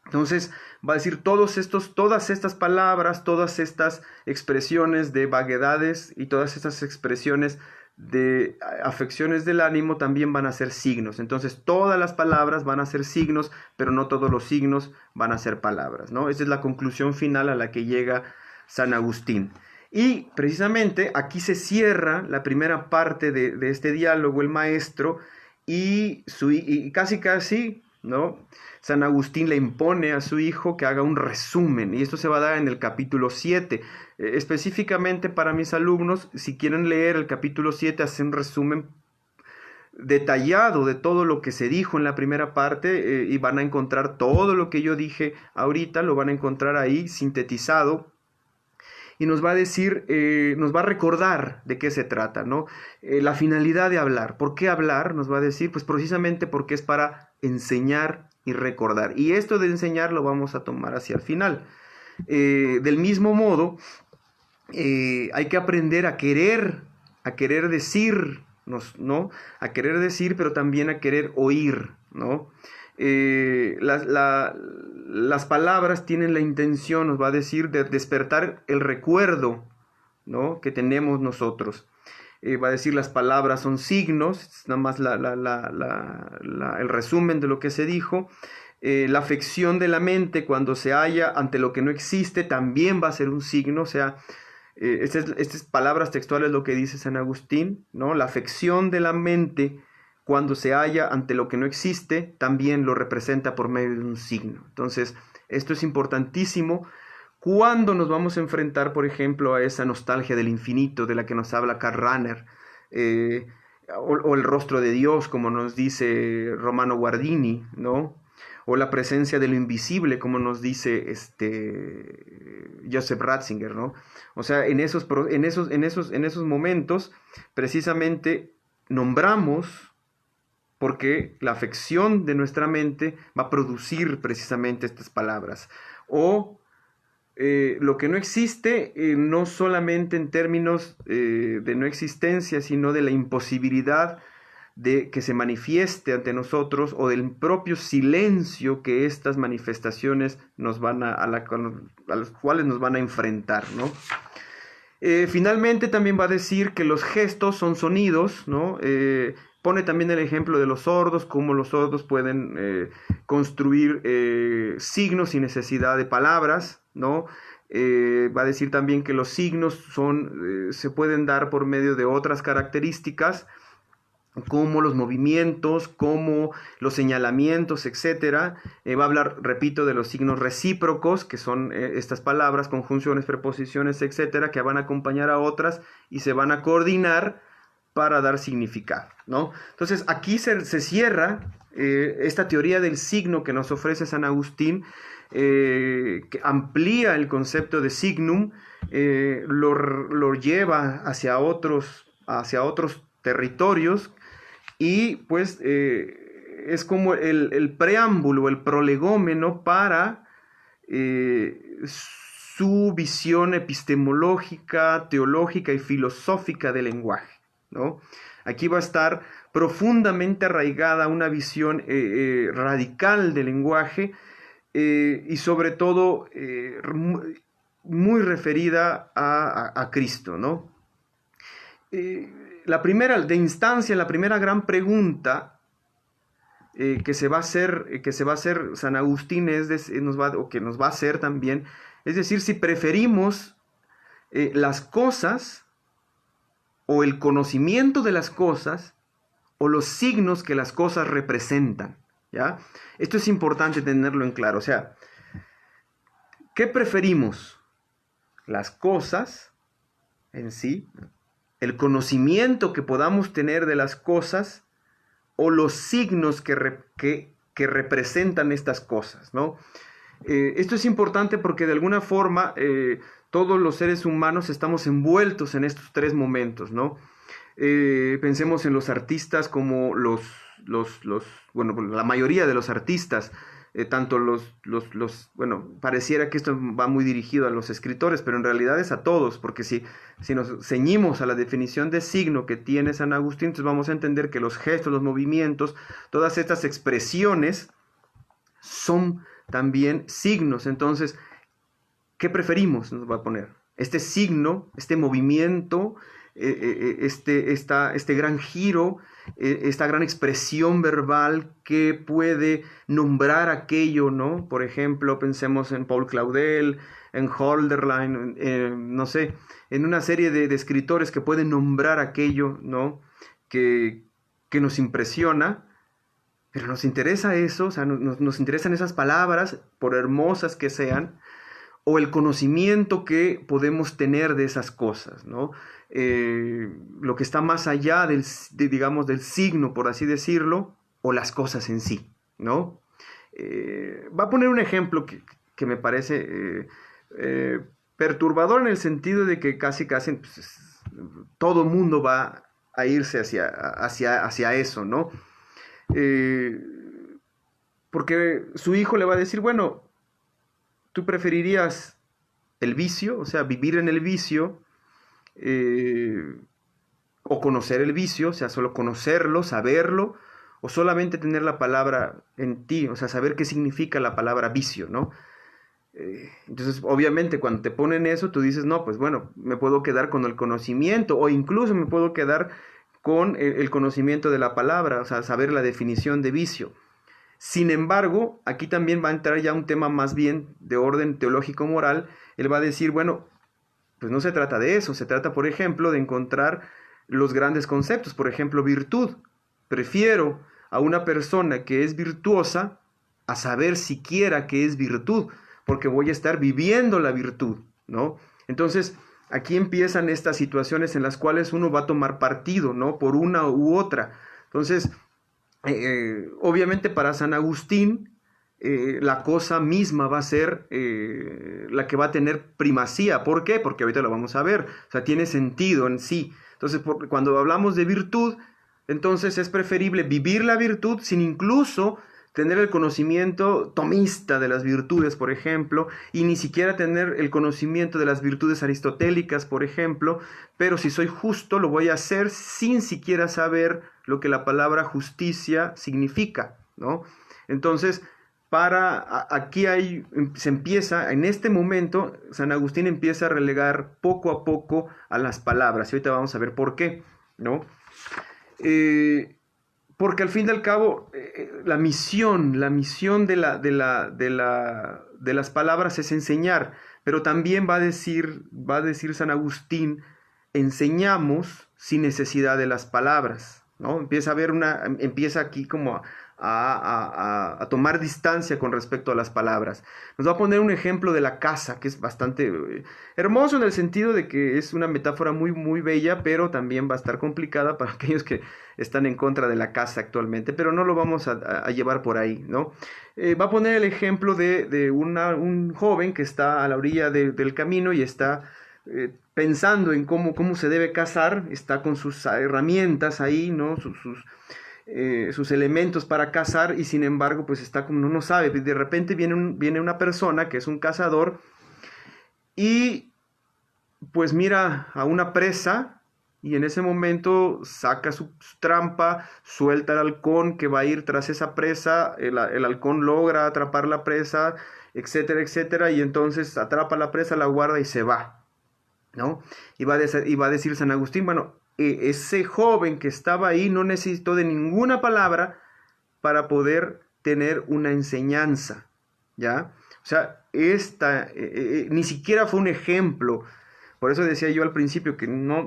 Entonces va a decir todas estas palabras, todas estas expresiones de vaguedades y todas estas expresiones de afecciones del ánimo también van a ser signos. Entonces todas las palabras van a ser signos, pero no todos los signos van a ser palabras, ¿no? Esa es la conclusión final a la que llega San Agustín. Y precisamente aquí se cierra la primera parte de este diálogo, el maestro, y casi, ¿no? San Agustín le impone a su hijo que haga un resumen, y esto se va a dar en el capítulo 7. Específicamente para mis alumnos, si quieren leer el capítulo 7, hacen un resumen detallado de todo lo que se dijo en la primera parte, y van a encontrar todo lo que yo dije ahorita, lo van a encontrar ahí sintetizado, y nos va a decir, nos va a recordar de qué se trata, ¿no? La finalidad de hablar. ¿Por qué hablar? Nos va a decir, pues precisamente porque es para enseñar y recordar. Y esto de enseñar lo vamos a tomar hacia el final. Del mismo modo, hay que aprender a querer decir, ¿no? A querer decir, pero también a querer oír, ¿no? Las palabras tienen la intención, nos va a decir, de despertar el recuerdo, ¿no?, que tenemos nosotros. Va a decir, las palabras son signos, nada más el resumen de lo que se dijo. La afección de la mente cuando se halla ante lo que no existe también va a ser un signo, o sea, estas palabras textuales lo que dice San Agustín, ¿no? La afección de la mente cuando se halla ante lo que no existe, también lo representa por medio de un signo. Entonces, esto es importantísimo cuando nos vamos a enfrentar, por ejemplo, a esa nostalgia del infinito de la que nos habla Karl Rahner, o el rostro de Dios, como nos dice Romano Guardini, ¿no? O la presencia de lo invisible, como nos dice Joseph Ratzinger, ¿no? O sea, en esos momentos, precisamente, nombramos, porque la afección de nuestra mente va a producir precisamente estas palabras. O lo que no existe, no solamente en términos de no existencia, sino de la imposibilidad de que se manifieste ante nosotros, o del propio silencio que estas manifestaciones nos van a los cuales nos van a enfrentar, ¿no? Finalmente también va a decir que los gestos son sonidos, ¿no? Pone también el ejemplo de los sordos, cómo los sordos pueden construir signos sin necesidad de palabras, ¿no? Va a decir también que los signos se pueden dar por medio de otras características, como los movimientos, como los señalamientos, etc. Va a hablar, repito, de los signos recíprocos, que son estas palabras, conjunciones, preposiciones, etc., que van a acompañar a otras y se van a coordinar para dar significado, ¿no? Entonces, aquí se cierra esta teoría del signo que nos ofrece San Agustín, que amplía el concepto de signum, lo lleva hacia otros territorios, y pues es como el preámbulo, el prolegómeno para su visión epistemológica, teológica y filosófica del lenguaje, ¿no? Aquí va a estar profundamente arraigada una visión radical del lenguaje, y sobre todo muy referida a Cristo, ¿no? La primera gran pregunta que se va a hacer San Agustín nos va a hacer también, es decir, si preferimos las cosas, o el conocimiento de las cosas, o los signos que las cosas representan, ¿ya? Esto es importante tenerlo en claro. O sea, ¿qué preferimos? Las cosas en sí, el conocimiento que podamos tener de las cosas, o los signos que representan estas cosas, ¿no? Esto es importante porque de alguna forma todos los seres humanos estamos envueltos en estos tres momentos, ¿no? Pensemos en los artistas como bueno, la mayoría de los artistas, tanto bueno, pareciera que esto va muy dirigido a los escritores, pero en realidad es a todos, porque si nos ceñimos a la definición de signo que tiene San Agustín, entonces vamos a entender que los gestos, los movimientos, todas estas expresiones son también signos. Entonces, ¿qué preferimos? Nos va a poner este signo, este movimiento, este gran giro, esta gran expresión verbal que puede nombrar aquello, ¿no? Por ejemplo, pensemos en Paul Claudel, en Hölderlin, no sé, en una serie de escritores que pueden nombrar aquello, ¿no? Que nos impresiona, pero nos interesa eso, o sea, nos interesan esas palabras, por hermosas que sean, o el conocimiento que podemos tener de esas cosas, ¿no? Lo que está más allá digamos, del signo, por así decirlo, o las cosas en sí, ¿no? Va a poner un ejemplo que me parece perturbador en el sentido de que casi pues, todo mundo va a irse hacia eso, ¿no? Porque su hijo le va a decir, bueno, ¿tú preferirías el vicio, o sea, vivir en el vicio, o conocer el vicio, o sea, solo conocerlo, saberlo, o solamente tener la palabra en ti, o sea, saber qué significa la palabra vicio, ¿no? Entonces, obviamente, cuando te ponen eso, tú dices, no, pues bueno, me puedo quedar con el conocimiento, o incluso me puedo quedar con el conocimiento de la palabra, o sea, saber la definición de vicio. Sin embargo, aquí también va a entrar ya un tema más bien de orden teológico-moral. Él va a decir, bueno, pues no se trata de eso, se trata, por ejemplo, de encontrar los grandes conceptos, por ejemplo, virtud. Prefiero a una persona que es virtuosa a saber siquiera que es virtud, porque voy a estar viviendo la virtud, ¿no? Entonces, aquí empiezan estas situaciones en las cuales uno va a tomar partido, ¿no? Por una u otra. Entonces, obviamente para San Agustín, la cosa misma va a ser la que va a tener primacía. ¿Por qué? Porque ahorita lo vamos a ver. O sea, tiene sentido en sí. Entonces, cuando hablamos de virtud, entonces es preferible vivir la virtud sin incluso tener el conocimiento tomista de las virtudes, por ejemplo, y ni siquiera tener el conocimiento de las virtudes aristotélicas, por ejemplo, pero si soy justo, lo voy a hacer sin siquiera saber lo que la palabra justicia significa, ¿no? Entonces, aquí se empieza, en este momento, San Agustín empieza a relegar poco a poco a las palabras, y ahorita vamos a ver por qué, ¿no? Porque al fin y al cabo, la misión de las palabras es enseñar, pero también va a decir San Agustín, enseñamos sin necesidad de las palabras, ¿no? Empieza aquí como a tomar distancia con respecto a las palabras. Nos va a poner un ejemplo de la casa, que es bastante hermoso en el sentido de que es una metáfora muy, muy bella, pero también va a estar complicada para aquellos que están en contra de la casa actualmente, pero no lo vamos a llevar por ahí, ¿no? Va a poner el ejemplo de un joven que está a la orilla del camino y está pensando en cómo se debe casar, está con sus herramientas ahí, ¿no? Sus elementos para cazar, y sin embargo pues está como no sabe, de repente viene una persona que es un cazador y pues mira a una presa y en ese momento saca su trampa, suelta al halcón que va a ir tras esa presa, el halcón logra atrapar la presa, etcétera, etcétera, y entonces atrapa la presa, la guarda y se va, ¿no? Y va a decir San Agustín, bueno, ese joven que estaba ahí no necesitó de ninguna palabra para poder tener una enseñanza, ¿ya? O sea, ni siquiera fue un ejemplo. Por eso decía yo al principio que no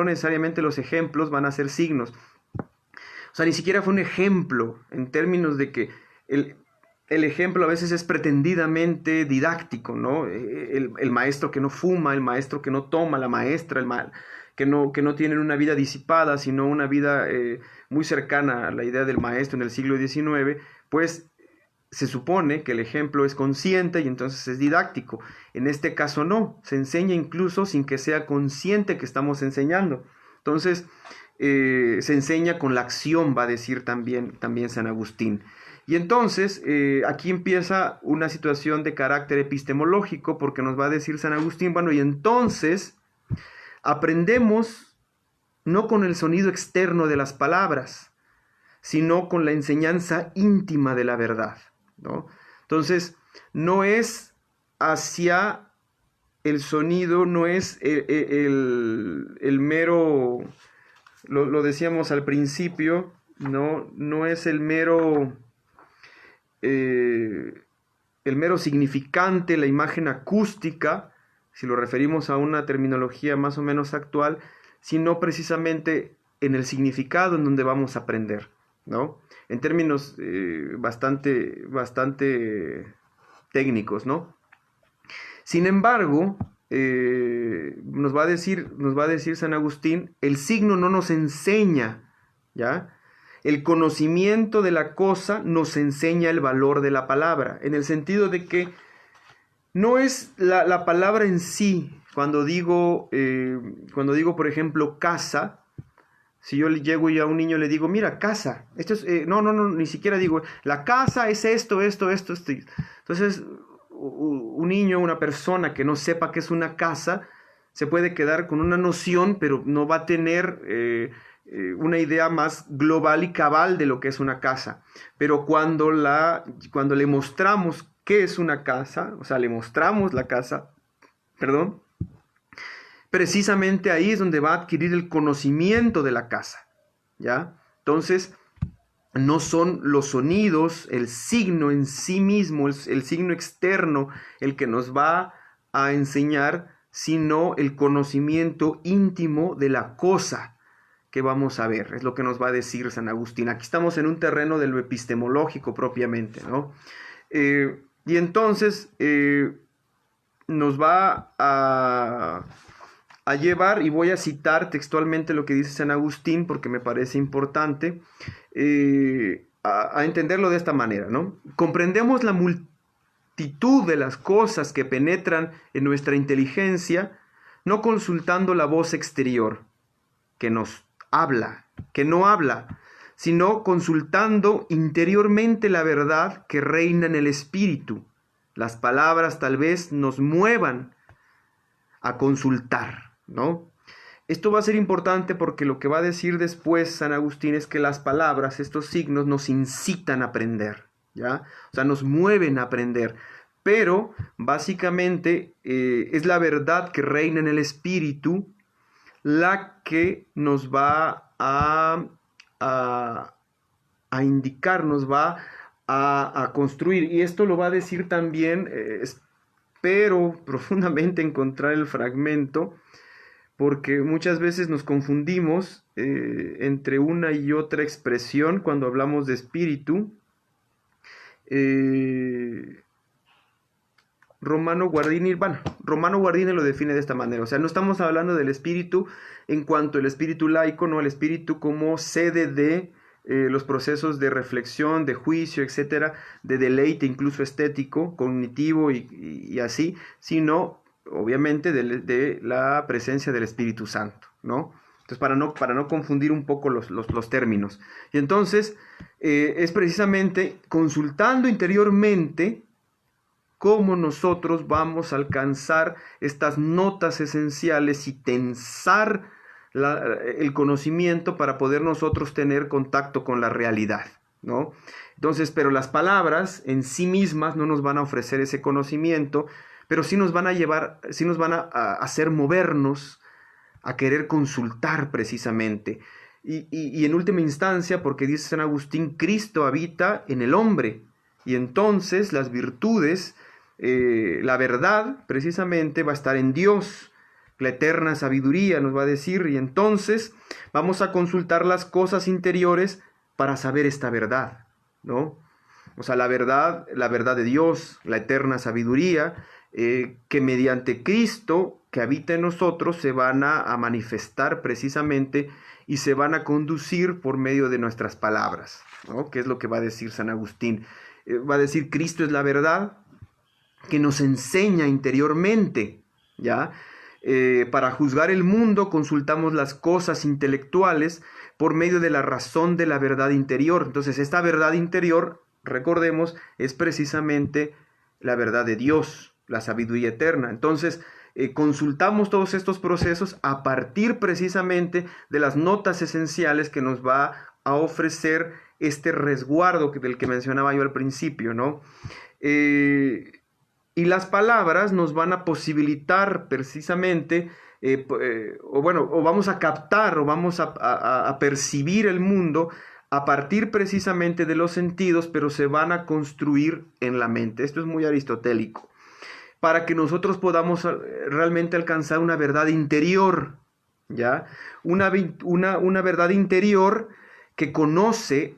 necesariamente los ejemplos van a ser signos. O sea, ni siquiera fue un ejemplo en términos de que el ejemplo a veces es pretendidamente didáctico, ¿no? El maestro que no fuma, el maestro que no toma, la maestra, que no tienen una vida disipada, sino una vida muy cercana a la idea del maestro en el siglo XIX, pues se supone que el ejemplo es consciente y entonces es didáctico. En este caso no, se enseña incluso sin que sea consciente que estamos enseñando. Entonces se enseña con la acción, va a decir también San Agustín. Y entonces aquí empieza una situación de carácter epistemológico, porque nos va a decir San Agustín, bueno, y entonces aprendemos no con el sonido externo de las palabras, sino con la enseñanza íntima de la verdad, ¿no? Entonces, no es hacia el sonido, no es el mero, lo decíamos al principio, no es el mero significante, la imagen acústica, si lo referimos a una terminología más o menos actual, sino precisamente en el significado en donde vamos a aprender, ¿no? En términos bastante técnicos, ¿no? Sin embargo, nos va a decir San Agustín, el signo no nos enseña, ¿ya? El conocimiento de la cosa nos enseña el valor de la palabra, en el sentido de que no es la palabra en sí. Cuando digo, por ejemplo, casa, si yo llego y a un niño le digo, mira, casa, esto es, no, ni siquiera digo, la casa es esto. Entonces, un niño, una persona que no sepa qué es una casa, se puede quedar con una noción, pero no va a tener una idea más global y cabal de lo que es una casa. Pero cuando le mostramos qué es una casa, o sea, le mostramos la casa, perdón, precisamente ahí es donde va a adquirir el conocimiento de la casa, ¿ya? Entonces, no son los sonidos, el signo en sí mismo, el signo externo, el que nos va a enseñar, sino el conocimiento íntimo de la cosa que vamos a ver. Es lo que nos va a decir San Agustín. Aquí estamos en un terreno de lo epistemológico propiamente, ¿no? Y entonces nos va a llevar, y voy a citar textualmente lo que dice San Agustín porque me parece importante, a entenderlo de esta manera, ¿no? Comprendemos la multitud de las cosas que penetran en nuestra inteligencia, no consultando la voz exterior que nos habla, que no habla, sino consultando interiormente la verdad que reina en el espíritu. Las palabras tal vez nos muevan a consultar, ¿no? Esto va a ser importante porque lo que va a decir después San Agustín es que las palabras, estos signos, nos incitan a aprender, ¿ya? O sea, nos mueven a aprender, pero básicamente es la verdad que reina en el espíritu la que nos va a indicar, nos va a construir. Y esto lo va a decir también, espero profundamente encontrar el fragmento, porque muchas veces nos confundimos entre una y otra expresión cuando hablamos de espíritu. Romano Guardini lo define de esta manera, o sea, no estamos hablando del espíritu en cuanto al espíritu laico, no, el espíritu como sede de los procesos de reflexión, de juicio, etcétera, de deleite incluso estético, cognitivo y así, sino obviamente de la presencia del Espíritu Santo, ¿no? Entonces, para no confundir un poco los términos. Y entonces, es precisamente consultando interiormente cómo nosotros vamos a alcanzar estas notas esenciales y tensar el conocimiento para poder nosotros tener contacto con la realidad, ¿no? Entonces, pero las palabras en sí mismas no nos van a ofrecer ese conocimiento, pero sí nos van a llevar, sí nos van a hacer movernos a querer consultar precisamente. Y en última instancia, porque dice San Agustín, Cristo habita en el hombre, y entonces las virtudes, la verdad precisamente va a estar en Dios, la eterna sabiduría nos va a decir, y entonces vamos a consultar las cosas interiores para saber esta verdad, ¿no? O sea, la verdad de Dios, la eterna sabiduría, que mediante Cristo que habita en nosotros se van a manifestar precisamente y se van a conducir por medio de nuestras palabras, ¿no? Que es lo que va a decir San Agustín. Va a decir, Cristo es la verdad que nos enseña interiormente, ¿ya? Para juzgar el mundo consultamos las cosas intelectuales por medio de la razón de la verdad interior. Entonces, esta verdad interior, recordemos, es precisamente la verdad de Dios, la sabiduría eterna. Entonces, consultamos todos estos procesos a partir precisamente de las notas esenciales que nos va a ofrecer este resguardo del que mencionaba yo al principio, ¿no? Y las palabras nos van a posibilitar precisamente, o vamos a captar, o vamos a percibir el mundo a partir precisamente de los sentidos, pero se van a construir en la mente. Esto es muy aristotélico, para que nosotros podamos realmente alcanzar una verdad interior, ¿ya? Una verdad interior que conoce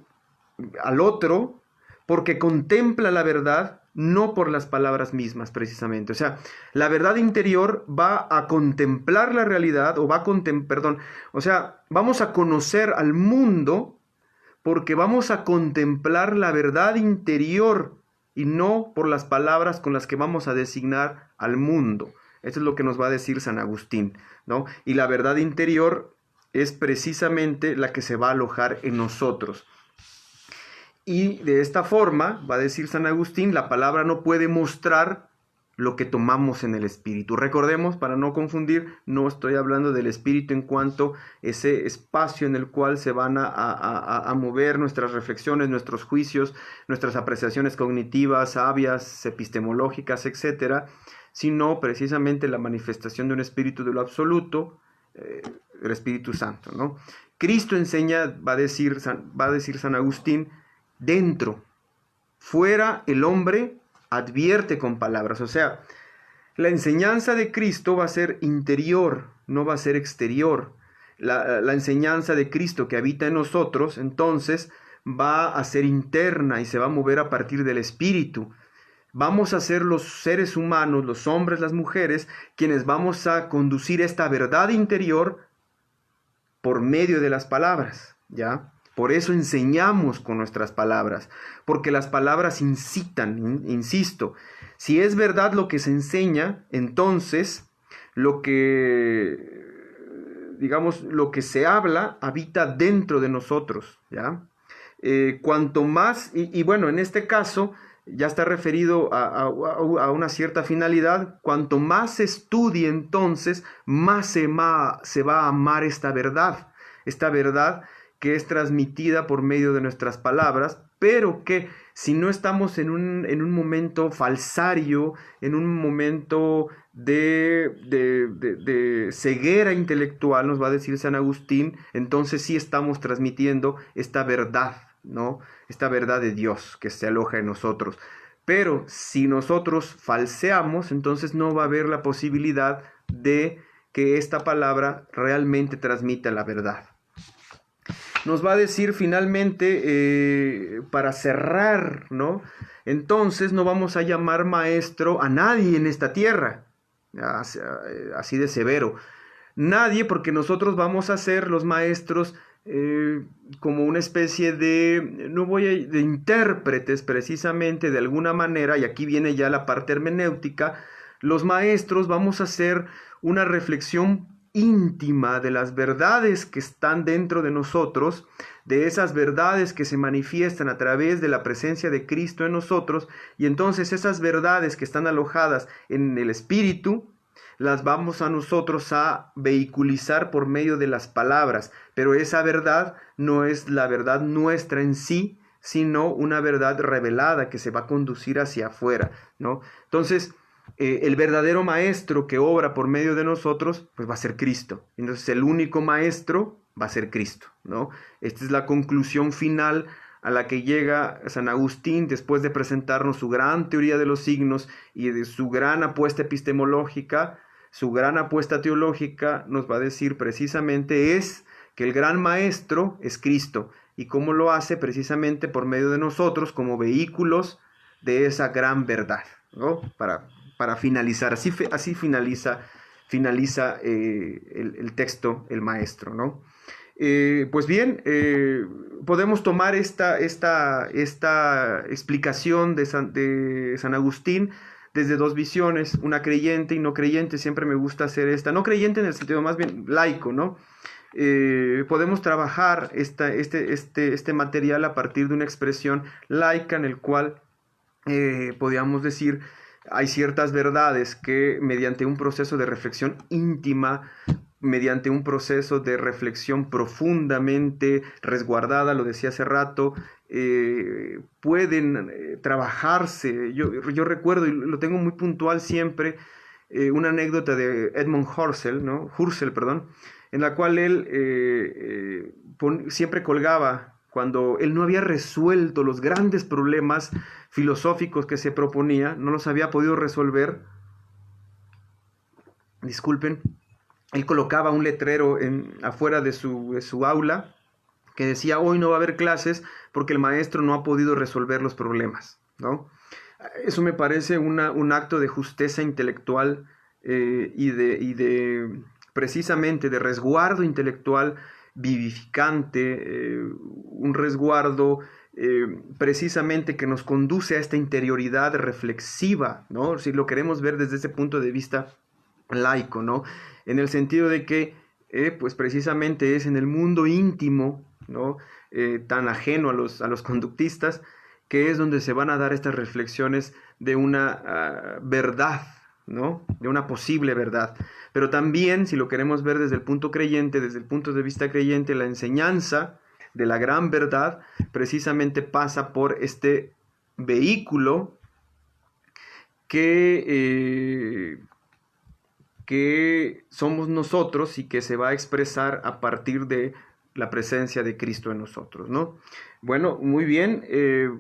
al otro porque contempla la verdad, no por las palabras mismas precisamente. O sea, la verdad interior va a contemplar la realidad, vamos a conocer al mundo porque vamos a contemplar la verdad interior y no por las palabras con las que vamos a designar al mundo. Esto es lo que nos va a decir San Agustín, ¿no? Y la verdad interior es precisamente la que se va a alojar en nosotros. Y de esta forma, va a decir San Agustín, la palabra no puede mostrar lo que tomamos en el espíritu. Recordemos, para no confundir, no estoy hablando del espíritu en cuanto a ese espacio en el cual se van a mover nuestras reflexiones, nuestros juicios, nuestras apreciaciones cognitivas, sabias, epistemológicas, etcétera, sino precisamente la manifestación de un espíritu de lo absoluto, el Espíritu Santo, ¿no? Cristo enseña, va a decir San Agustín, dentro, fuera el hombre advierte con palabras. O sea, la enseñanza de Cristo va a ser interior, no va a ser exterior. La enseñanza de Cristo que habita en nosotros, entonces, va a ser interna y se va a mover a partir del Espíritu. Vamos a ser los seres humanos, los hombres, las mujeres, quienes vamos a conducir esta verdad interior por medio de las palabras, ¿ya? Por eso enseñamos con nuestras palabras, porque las palabras incitan, insisto. Si es verdad lo que se enseña, entonces lo que se habla habita dentro de nosotros, ¿ya? Cuanto más, y bueno, en este caso ya está referido a una cierta finalidad, cuanto más se estudie entonces, más se va a amar esta verdad que es transmitida por medio de nuestras palabras, pero que si no estamos en un momento falsario, en un momento de ceguera intelectual, nos va a decir San Agustín, entonces sí estamos transmitiendo esta verdad, ¿no? Esta verdad de Dios que se aloja en nosotros. Pero si nosotros falseamos, entonces no va a haber la posibilidad de que esta palabra realmente transmita la verdad. Nos va a decir finalmente, para cerrar, ¿no? Entonces no vamos a llamar maestro a nadie en esta tierra, así de severo. Nadie, porque nosotros vamos a ser los maestros como una especie de intérpretes precisamente de alguna manera, y aquí viene ya la parte hermenéutica. Los maestros vamos a hacer una reflexión íntima de las verdades que están dentro de nosotros, de esas verdades que se manifiestan a través de la presencia de Cristo en nosotros, y entonces esas verdades que están alojadas en el Espíritu, las vamos a nosotros a vehiculizar por medio de las palabras, pero esa verdad no es la verdad nuestra en sí, sino una verdad revelada que se va a conducir hacia afuera, ¿no? Entonces, el verdadero maestro que obra por medio de nosotros, pues va a ser Cristo. Entonces el único maestro va a ser Cristo, ¿no? Esta es la conclusión final a la que llega San Agustín después de presentarnos su gran teoría de los signos y de su gran apuesta epistemológica, su gran apuesta teológica. Nos va a decir precisamente es que el gran maestro es Cristo. ¿Y cómo lo hace? Precisamente por medio de nosotros como vehículos de esa gran verdad, ¿no? Para finalizar, así finaliza el texto, el maestro, ¿no? Pues bien, podemos tomar esta explicación de San Agustín desde dos visiones, una creyente y no creyente. Siempre me gusta hacer esta, no creyente en el sentido más bien laico, ¿no? Podemos trabajar este material a partir de una expresión laica en el cual podríamos decir hay ciertas verdades que mediante un proceso de reflexión íntima, mediante un proceso de reflexión profundamente resguardada, lo decía hace rato, pueden trabajarse. Yo recuerdo, y lo tengo muy puntual siempre, una anécdota de Edmund Husserl, ¿no? Husserl, perdón, en la cual él siempre colgaba cuando él no había resuelto los grandes problemas filosóficos que se proponía, no los había podido resolver, disculpen, él colocaba un letrero afuera de su aula que decía: hoy no va a haber clases porque el maestro no ha podido resolver los problemas, ¿no? Eso me parece un acto de justeza intelectual y de precisamente de resguardo intelectual vivificante, un resguardo precisamente que nos conduce a esta interioridad reflexiva, ¿no? Si lo queremos ver desde ese punto de vista laico, ¿no? En el sentido de que, pues precisamente es en el mundo íntimo, ¿no? Tan ajeno a los conductistas, que es donde se van a dar estas reflexiones de una verdad, ¿no? De una posible verdad. Pero también, si lo queremos ver desde el punto creyente, desde el punto de vista creyente, la enseñanza de la gran verdad precisamente pasa por este vehículo que somos nosotros y que se va a expresar a partir de la presencia de Cristo en nosotros, ¿no? Bueno, muy bien,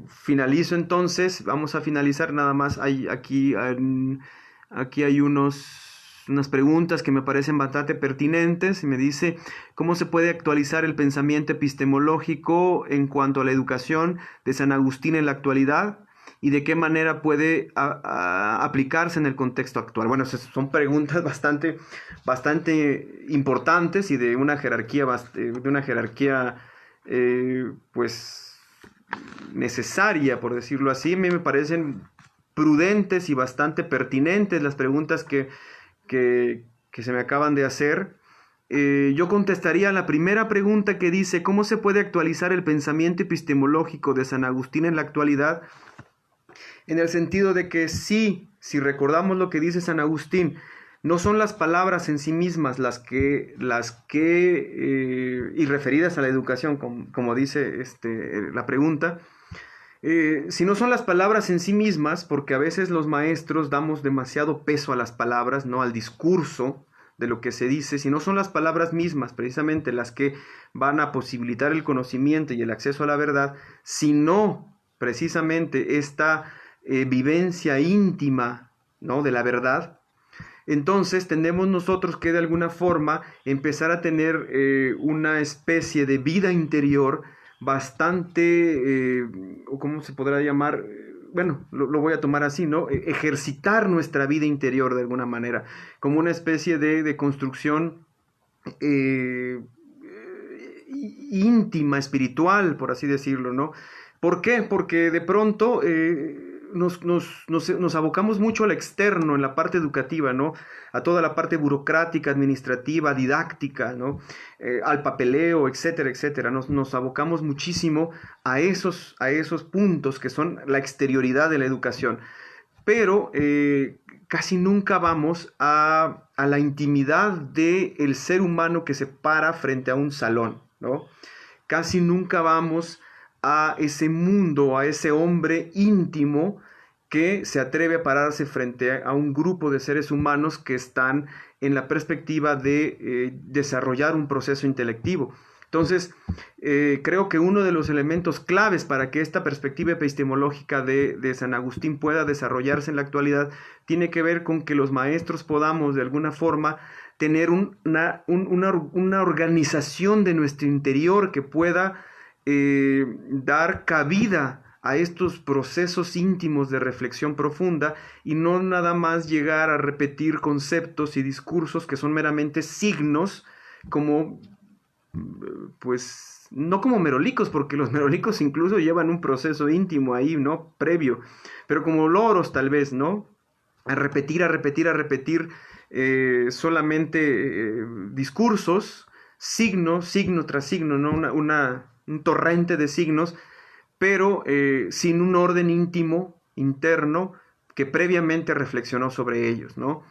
finalizo entonces, vamos a finalizar nada más, aquí hay unas preguntas que me parecen bastante pertinentes, y me dice: ¿cómo se puede actualizar el pensamiento epistemológico en cuanto a la educación de San Agustín en la actualidad? ¿Y de qué manera puede aplicarse en el contexto actual? Bueno, son preguntas bastante importantes y de una jerarquía, pues necesaria, por decirlo así. A mí me parecen prudentes y bastante pertinentes las preguntas que se me acaban de hacer. Yo contestaría la primera pregunta, que dice: ¿cómo se puede actualizar el pensamiento epistemológico de San Agustín en la actualidad? En el sentido de que si recordamos lo que dice San Agustín, no son las palabras en sí mismas las que y referidas a la educación, como dice la pregunta, si no son las palabras en sí mismas, porque a veces los maestros damos demasiado peso a las palabras, no al discurso de lo que se dice, si no son las palabras mismas precisamente las que van a posibilitar el conocimiento y el acceso a la verdad, sino precisamente esta vivencia íntima, ¿no?, de la verdad, entonces tenemos nosotros que de alguna forma empezar a tener una especie de vida interior bastante, o cómo se podrá llamar, bueno, lo voy a tomar así, ¿no? Ejercitar nuestra vida interior de alguna manera, como una especie de construcción íntima, espiritual, por así decirlo, ¿no? ¿Por qué? Porque de pronto nos abocamos mucho al externo en la parte educativa, ¿no? A toda la parte burocrática, administrativa, didáctica, ¿no? Al papeleo, etcétera, etcétera. Nos abocamos muchísimo a esos puntos que son la exterioridad de la educación. Pero casi nunca vamos a la intimidad del ser humano que se para frente a un salón, ¿no? Casi nunca vamos a ese mundo, a ese hombre íntimo que se atreve a pararse frente a un grupo de seres humanos que están en la perspectiva de desarrollar un proceso intelectivo. Entonces, creo que uno de los elementos claves para que esta perspectiva epistemológica de San Agustín pueda desarrollarse en la actualidad tiene que ver con que los maestros podamos de alguna forma tener una organización de nuestro interior que pueda dar cabida a estos procesos íntimos de reflexión profunda, y no nada más llegar a repetir conceptos y discursos que son meramente signos, como, pues, no como merolicos, porque los merolicos incluso llevan un proceso íntimo ahí, ¿no?, previo, pero como loros tal vez, ¿no?, a repetir solamente discursos, signo tras signo, ¿no?, un torrente de signos, pero sin un orden íntimo, interno, que previamente reflexionó sobre ellos, ¿no?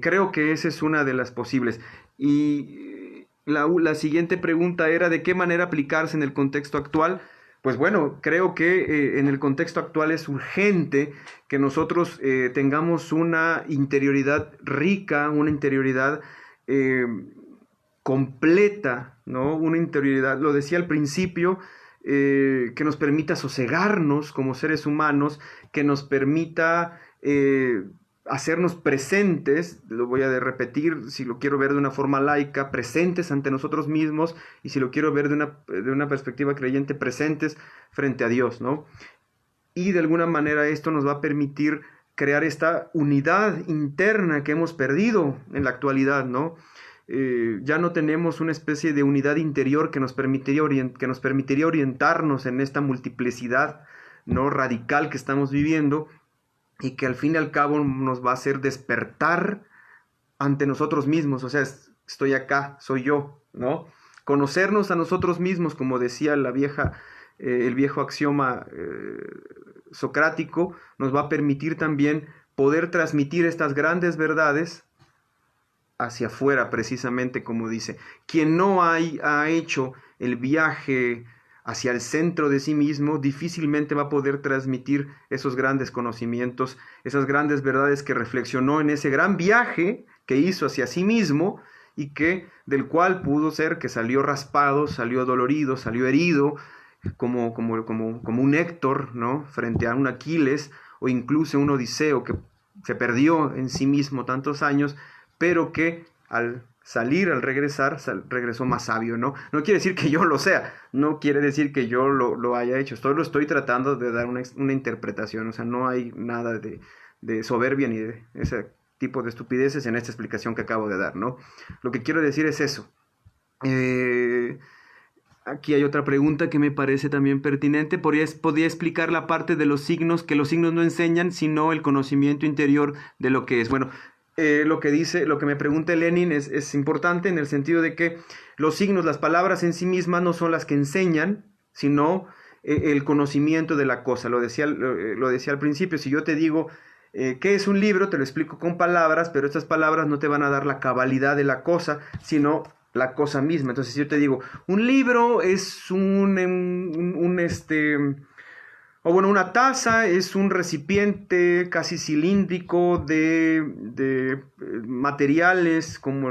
Creo que esa es una de las posibles. Y la siguiente pregunta era ¿de qué manera aplicarse en el contexto actual? Pues bueno, creo que en el contexto actual es urgente que nosotros tengamos una interioridad rica, una interioridad completa, ¿no? Una interioridad, lo decía al principio, que nos permita sosegarnos como seres humanos, que nos permita hacernos presentes, lo voy a repetir, si lo quiero ver de una forma laica, presentes ante nosotros mismos, y si lo quiero ver de una perspectiva creyente, presentes frente a Dios, ¿no? Y de alguna manera esto nos va a permitir crear esta unidad interna que hemos perdido en la actualidad, ¿no? Ya no tenemos una especie de unidad interior que nos permitiría orientarnos en esta multiplicidad, ¿no?, radical que estamos viviendo, y que al fin y al cabo nos va a hacer despertar ante nosotros mismos. O sea, estoy acá, soy yo, ¿no? Conocernos a nosotros mismos, como decía el viejo axioma socrático, nos va a permitir también poder transmitir estas grandes verdades hacia afuera, precisamente como dice. Quien no ha hecho el viaje hacia el centro de sí mismo, difícilmente va a poder transmitir esos grandes conocimientos, esas grandes verdades que reflexionó en ese gran viaje que hizo hacia sí mismo, y del cual pudo ser que salió raspado, salió dolorido, salió herido, como un Héctor, ¿no?, frente a un Aquiles, o incluso un Odiseo que se perdió en sí mismo tantos años, pero que al regresar, regresó más sabio, ¿no? No quiere decir que yo lo sea, no quiere decir que yo lo haya hecho, lo estoy tratando de dar una interpretación, o sea, no hay nada de soberbia ni de ese tipo de estupideces en esta explicación que acabo de dar, ¿no? Lo que quiero decir es eso. Aquí hay otra pregunta que me parece también pertinente. ¿Podría explicar la parte de los signos, que los signos no enseñan, sino el conocimiento interior de lo que es? Bueno, lo que me pregunta Lenin es importante en el sentido de que los signos, las palabras en sí mismas no son las que enseñan, sino el conocimiento de la cosa. Lo decía al principio. Si yo te digo ¿qué es un libro? Te lo explico con palabras, pero estas palabras no te van a dar la cabalidad de la cosa, sino la cosa misma. Entonces, si yo te digo, un libro es una taza es un recipiente casi cilíndrico de materiales como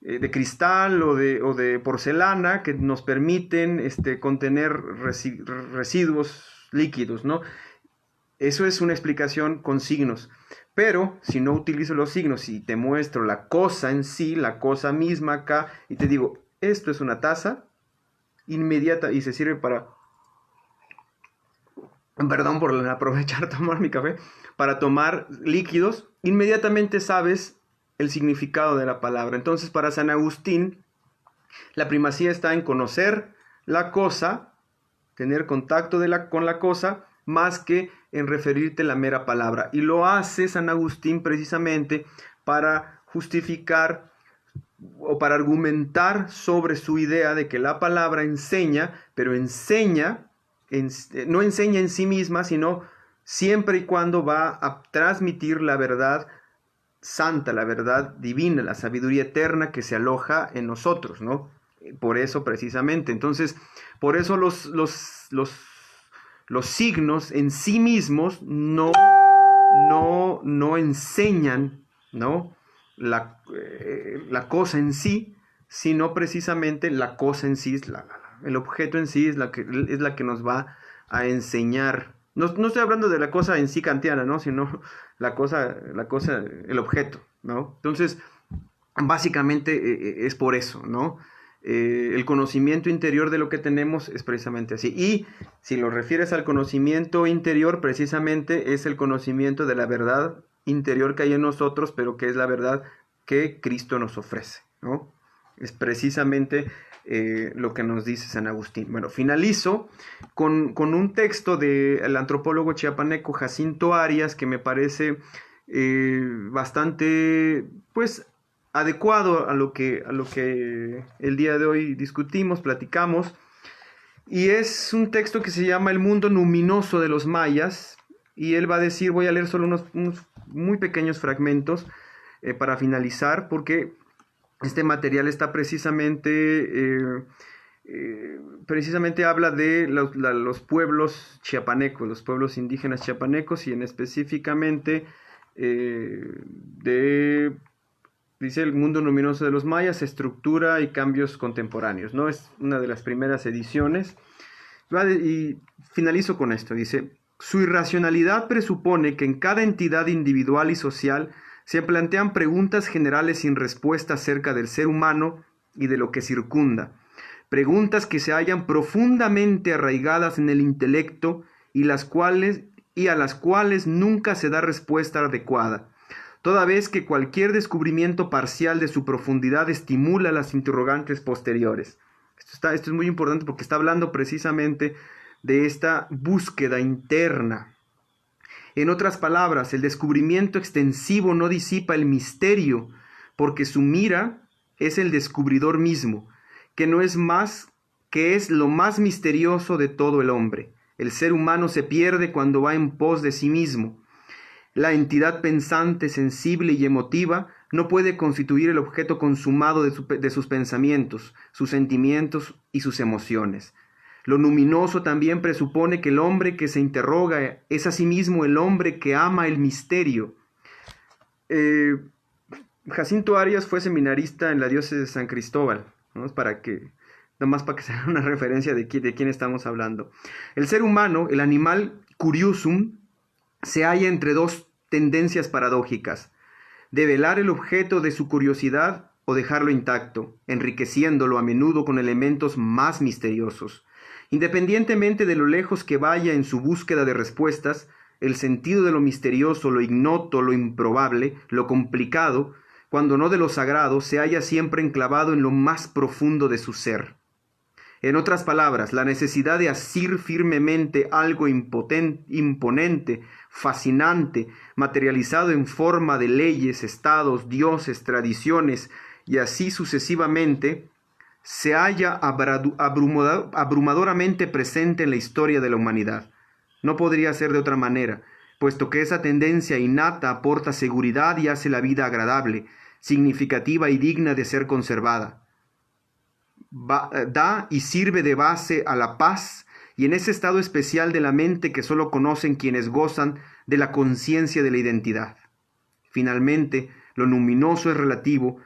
de cristal o de porcelana, que nos permiten contener residuos líquidos, ¿no? Eso es una explicación con signos. Pero si no utilizo los signos y te muestro la cosa en sí, la cosa misma acá, y te digo, esto es una taza, inmediata, y se sirve para... Perdón por aprovechar tomar mi café, para tomar líquidos, inmediatamente sabes el significado de la palabra. Entonces, para San Agustín, la primacía está en conocer la cosa, tener contacto con la cosa, más que en referirte a la mera palabra. Y lo hace San Agustín precisamente para justificar o para argumentar sobre su idea de que la palabra enseña, pero no enseña en sí misma, sino siempre y cuando va a transmitir la verdad santa, la verdad divina, la sabiduría eterna que se aloja en nosotros, ¿no? Por eso precisamente. Entonces, por eso los signos en sí mismos no enseñan, ¿no?, la cosa en sí, sino precisamente la cosa en sí, el objeto en sí es la que nos va a enseñar. No estoy hablando de la cosa en sí kantiana, ¿no?, sino la cosa, el objeto, ¿no? Entonces, básicamente es por eso, ¿no? El conocimiento interior de lo que tenemos es precisamente así. Y si lo refieres al conocimiento interior, precisamente es el conocimiento de la verdad interior que hay en nosotros, pero que es la verdad que Cristo nos ofrece, ¿no? Es precisamente lo que nos dice San Agustín. Bueno, finalizo con un texto del antropólogo chiapaneco Jacinto Arias, que me parece bastante, pues, adecuado a lo que el día de hoy discutimos, platicamos, y es un texto que se llama El mundo luminoso de los mayas, y él va a decir, voy a leer solo unos muy pequeños fragmentos para finalizar, porque este material está precisamente habla de los pueblos chiapanecos, los pueblos indígenas chiapanecos, y en específicamente dice el mundo luminoso de los mayas, estructura y cambios contemporáneos, ¿no? Es una de las primeras ediciones. Y finalizo con esto, dice, su irracionalidad presupone que en cada entidad individual y social se plantean preguntas generales sin respuesta acerca del ser humano y de lo que circunda, preguntas que se hallan profundamente arraigadas en el intelecto y a las cuales nunca se da respuesta adecuada, toda vez que cualquier descubrimiento parcial de su profundidad estimula las interrogantes posteriores. Esto es muy importante porque está hablando precisamente de esta búsqueda interna. En otras palabras, el descubrimiento extensivo no disipa el misterio, porque su mira es el descubridor mismo, que es lo más misterioso de todo el hombre. El ser humano se pierde cuando va en pos de sí mismo. La entidad pensante, sensible y emotiva no puede constituir el objeto consumado de sus pensamientos, sus sentimientos y sus emociones. Lo luminoso también presupone que el hombre que se interroga es asimismo el hombre que ama el misterio. Jacinto Arias fue seminarista en la diócesis de San Cristóbal, ¿no? Nomás para que se haga una referencia de quién estamos hablando. El ser humano, el animal curiosum, se halla entre dos tendencias paradójicas: develar el objeto de su curiosidad o dejarlo intacto, enriqueciéndolo a menudo con elementos más misteriosos. Independientemente de lo lejos que vaya en su búsqueda de respuestas, el sentido de lo misterioso, lo ignoto, lo improbable, lo complicado, cuando no de lo sagrado, se halla siempre enclavado en lo más profundo de su ser. En otras palabras, la necesidad de asir firmemente algo imponente, fascinante, materializado en forma de leyes, estados, dioses, tradiciones, y así sucesivamente, se halla abrumadoramente presente en la historia de la humanidad. No podría ser de otra manera, puesto que esa tendencia innata aporta seguridad y hace la vida agradable, significativa y digna de ser conservada. Da y sirve de base a la paz, y en ese estado especial de la mente que solo conocen quienes gozan de la conciencia de la identidad. Finalmente, lo luminoso es relativo,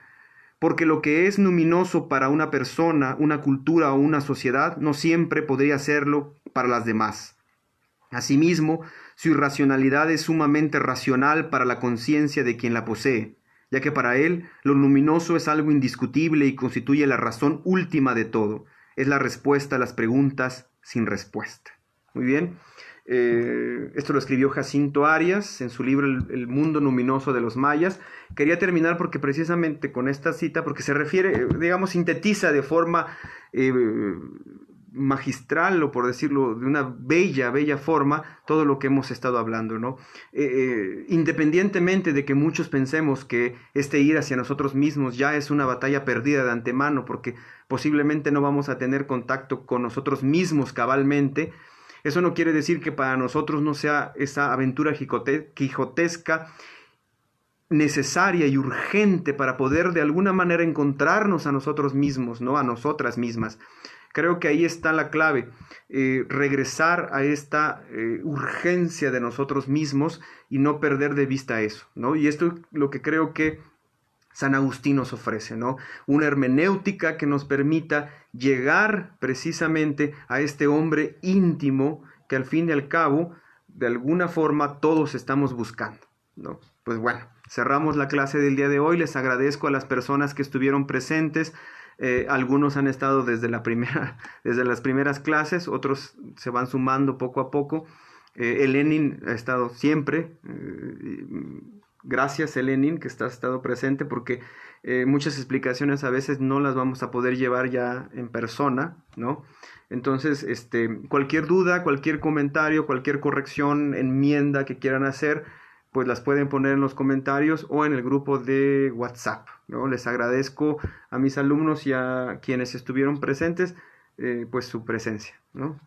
porque lo que es luminoso para una persona, una cultura o una sociedad no siempre podría serlo para las demás. Asimismo, su irracionalidad es sumamente racional para la conciencia de quien la posee, ya que para él lo luminoso es algo indiscutible y constituye la razón última de todo. Es la respuesta a las preguntas sin respuesta. Muy bien. Esto lo escribió Jacinto Arias en su libro El mundo luminoso de los mayas. Quería terminar porque precisamente con esta cita, porque se refiere, digamos, sintetiza de forma magistral, o por decirlo de una bella forma, todo lo que hemos estado hablando, ¿no? Independientemente de que muchos pensemos que este ir hacia nosotros mismos ya es una batalla perdida de antemano, porque posiblemente no vamos a tener contacto con nosotros mismos cabalmente, eso no quiere decir que para nosotros no sea esa aventura quijotesca necesaria y urgente para poder de alguna manera encontrarnos a nosotros mismos, ¿no? A nosotras mismas. Creo que ahí está la clave, regresar a esta urgencia de nosotros mismos y no perder de vista eso, ¿no? Y esto es lo que creo que San Agustín nos ofrece, ¿no? Una hermenéutica que nos permita llegar precisamente a este hombre íntimo que al fin y al cabo, de alguna forma, todos estamos buscando, ¿no? Pues bueno, cerramos la clase del día de hoy. Les agradezco a las personas que estuvieron presentes. Algunos han estado desde las primeras clases, otros se van sumando poco a poco. Elenin ha estado siempre. Gracias, Elenin, que has estado presente, porque muchas explicaciones a veces no las vamos a poder llevar ya en persona, ¿no? Entonces, cualquier duda, cualquier comentario, cualquier corrección, enmienda que quieran hacer, pues las pueden poner en los comentarios o en el grupo de WhatsApp, ¿no? Les agradezco a mis alumnos y a quienes estuvieron presentes, pues su presencia, ¿no?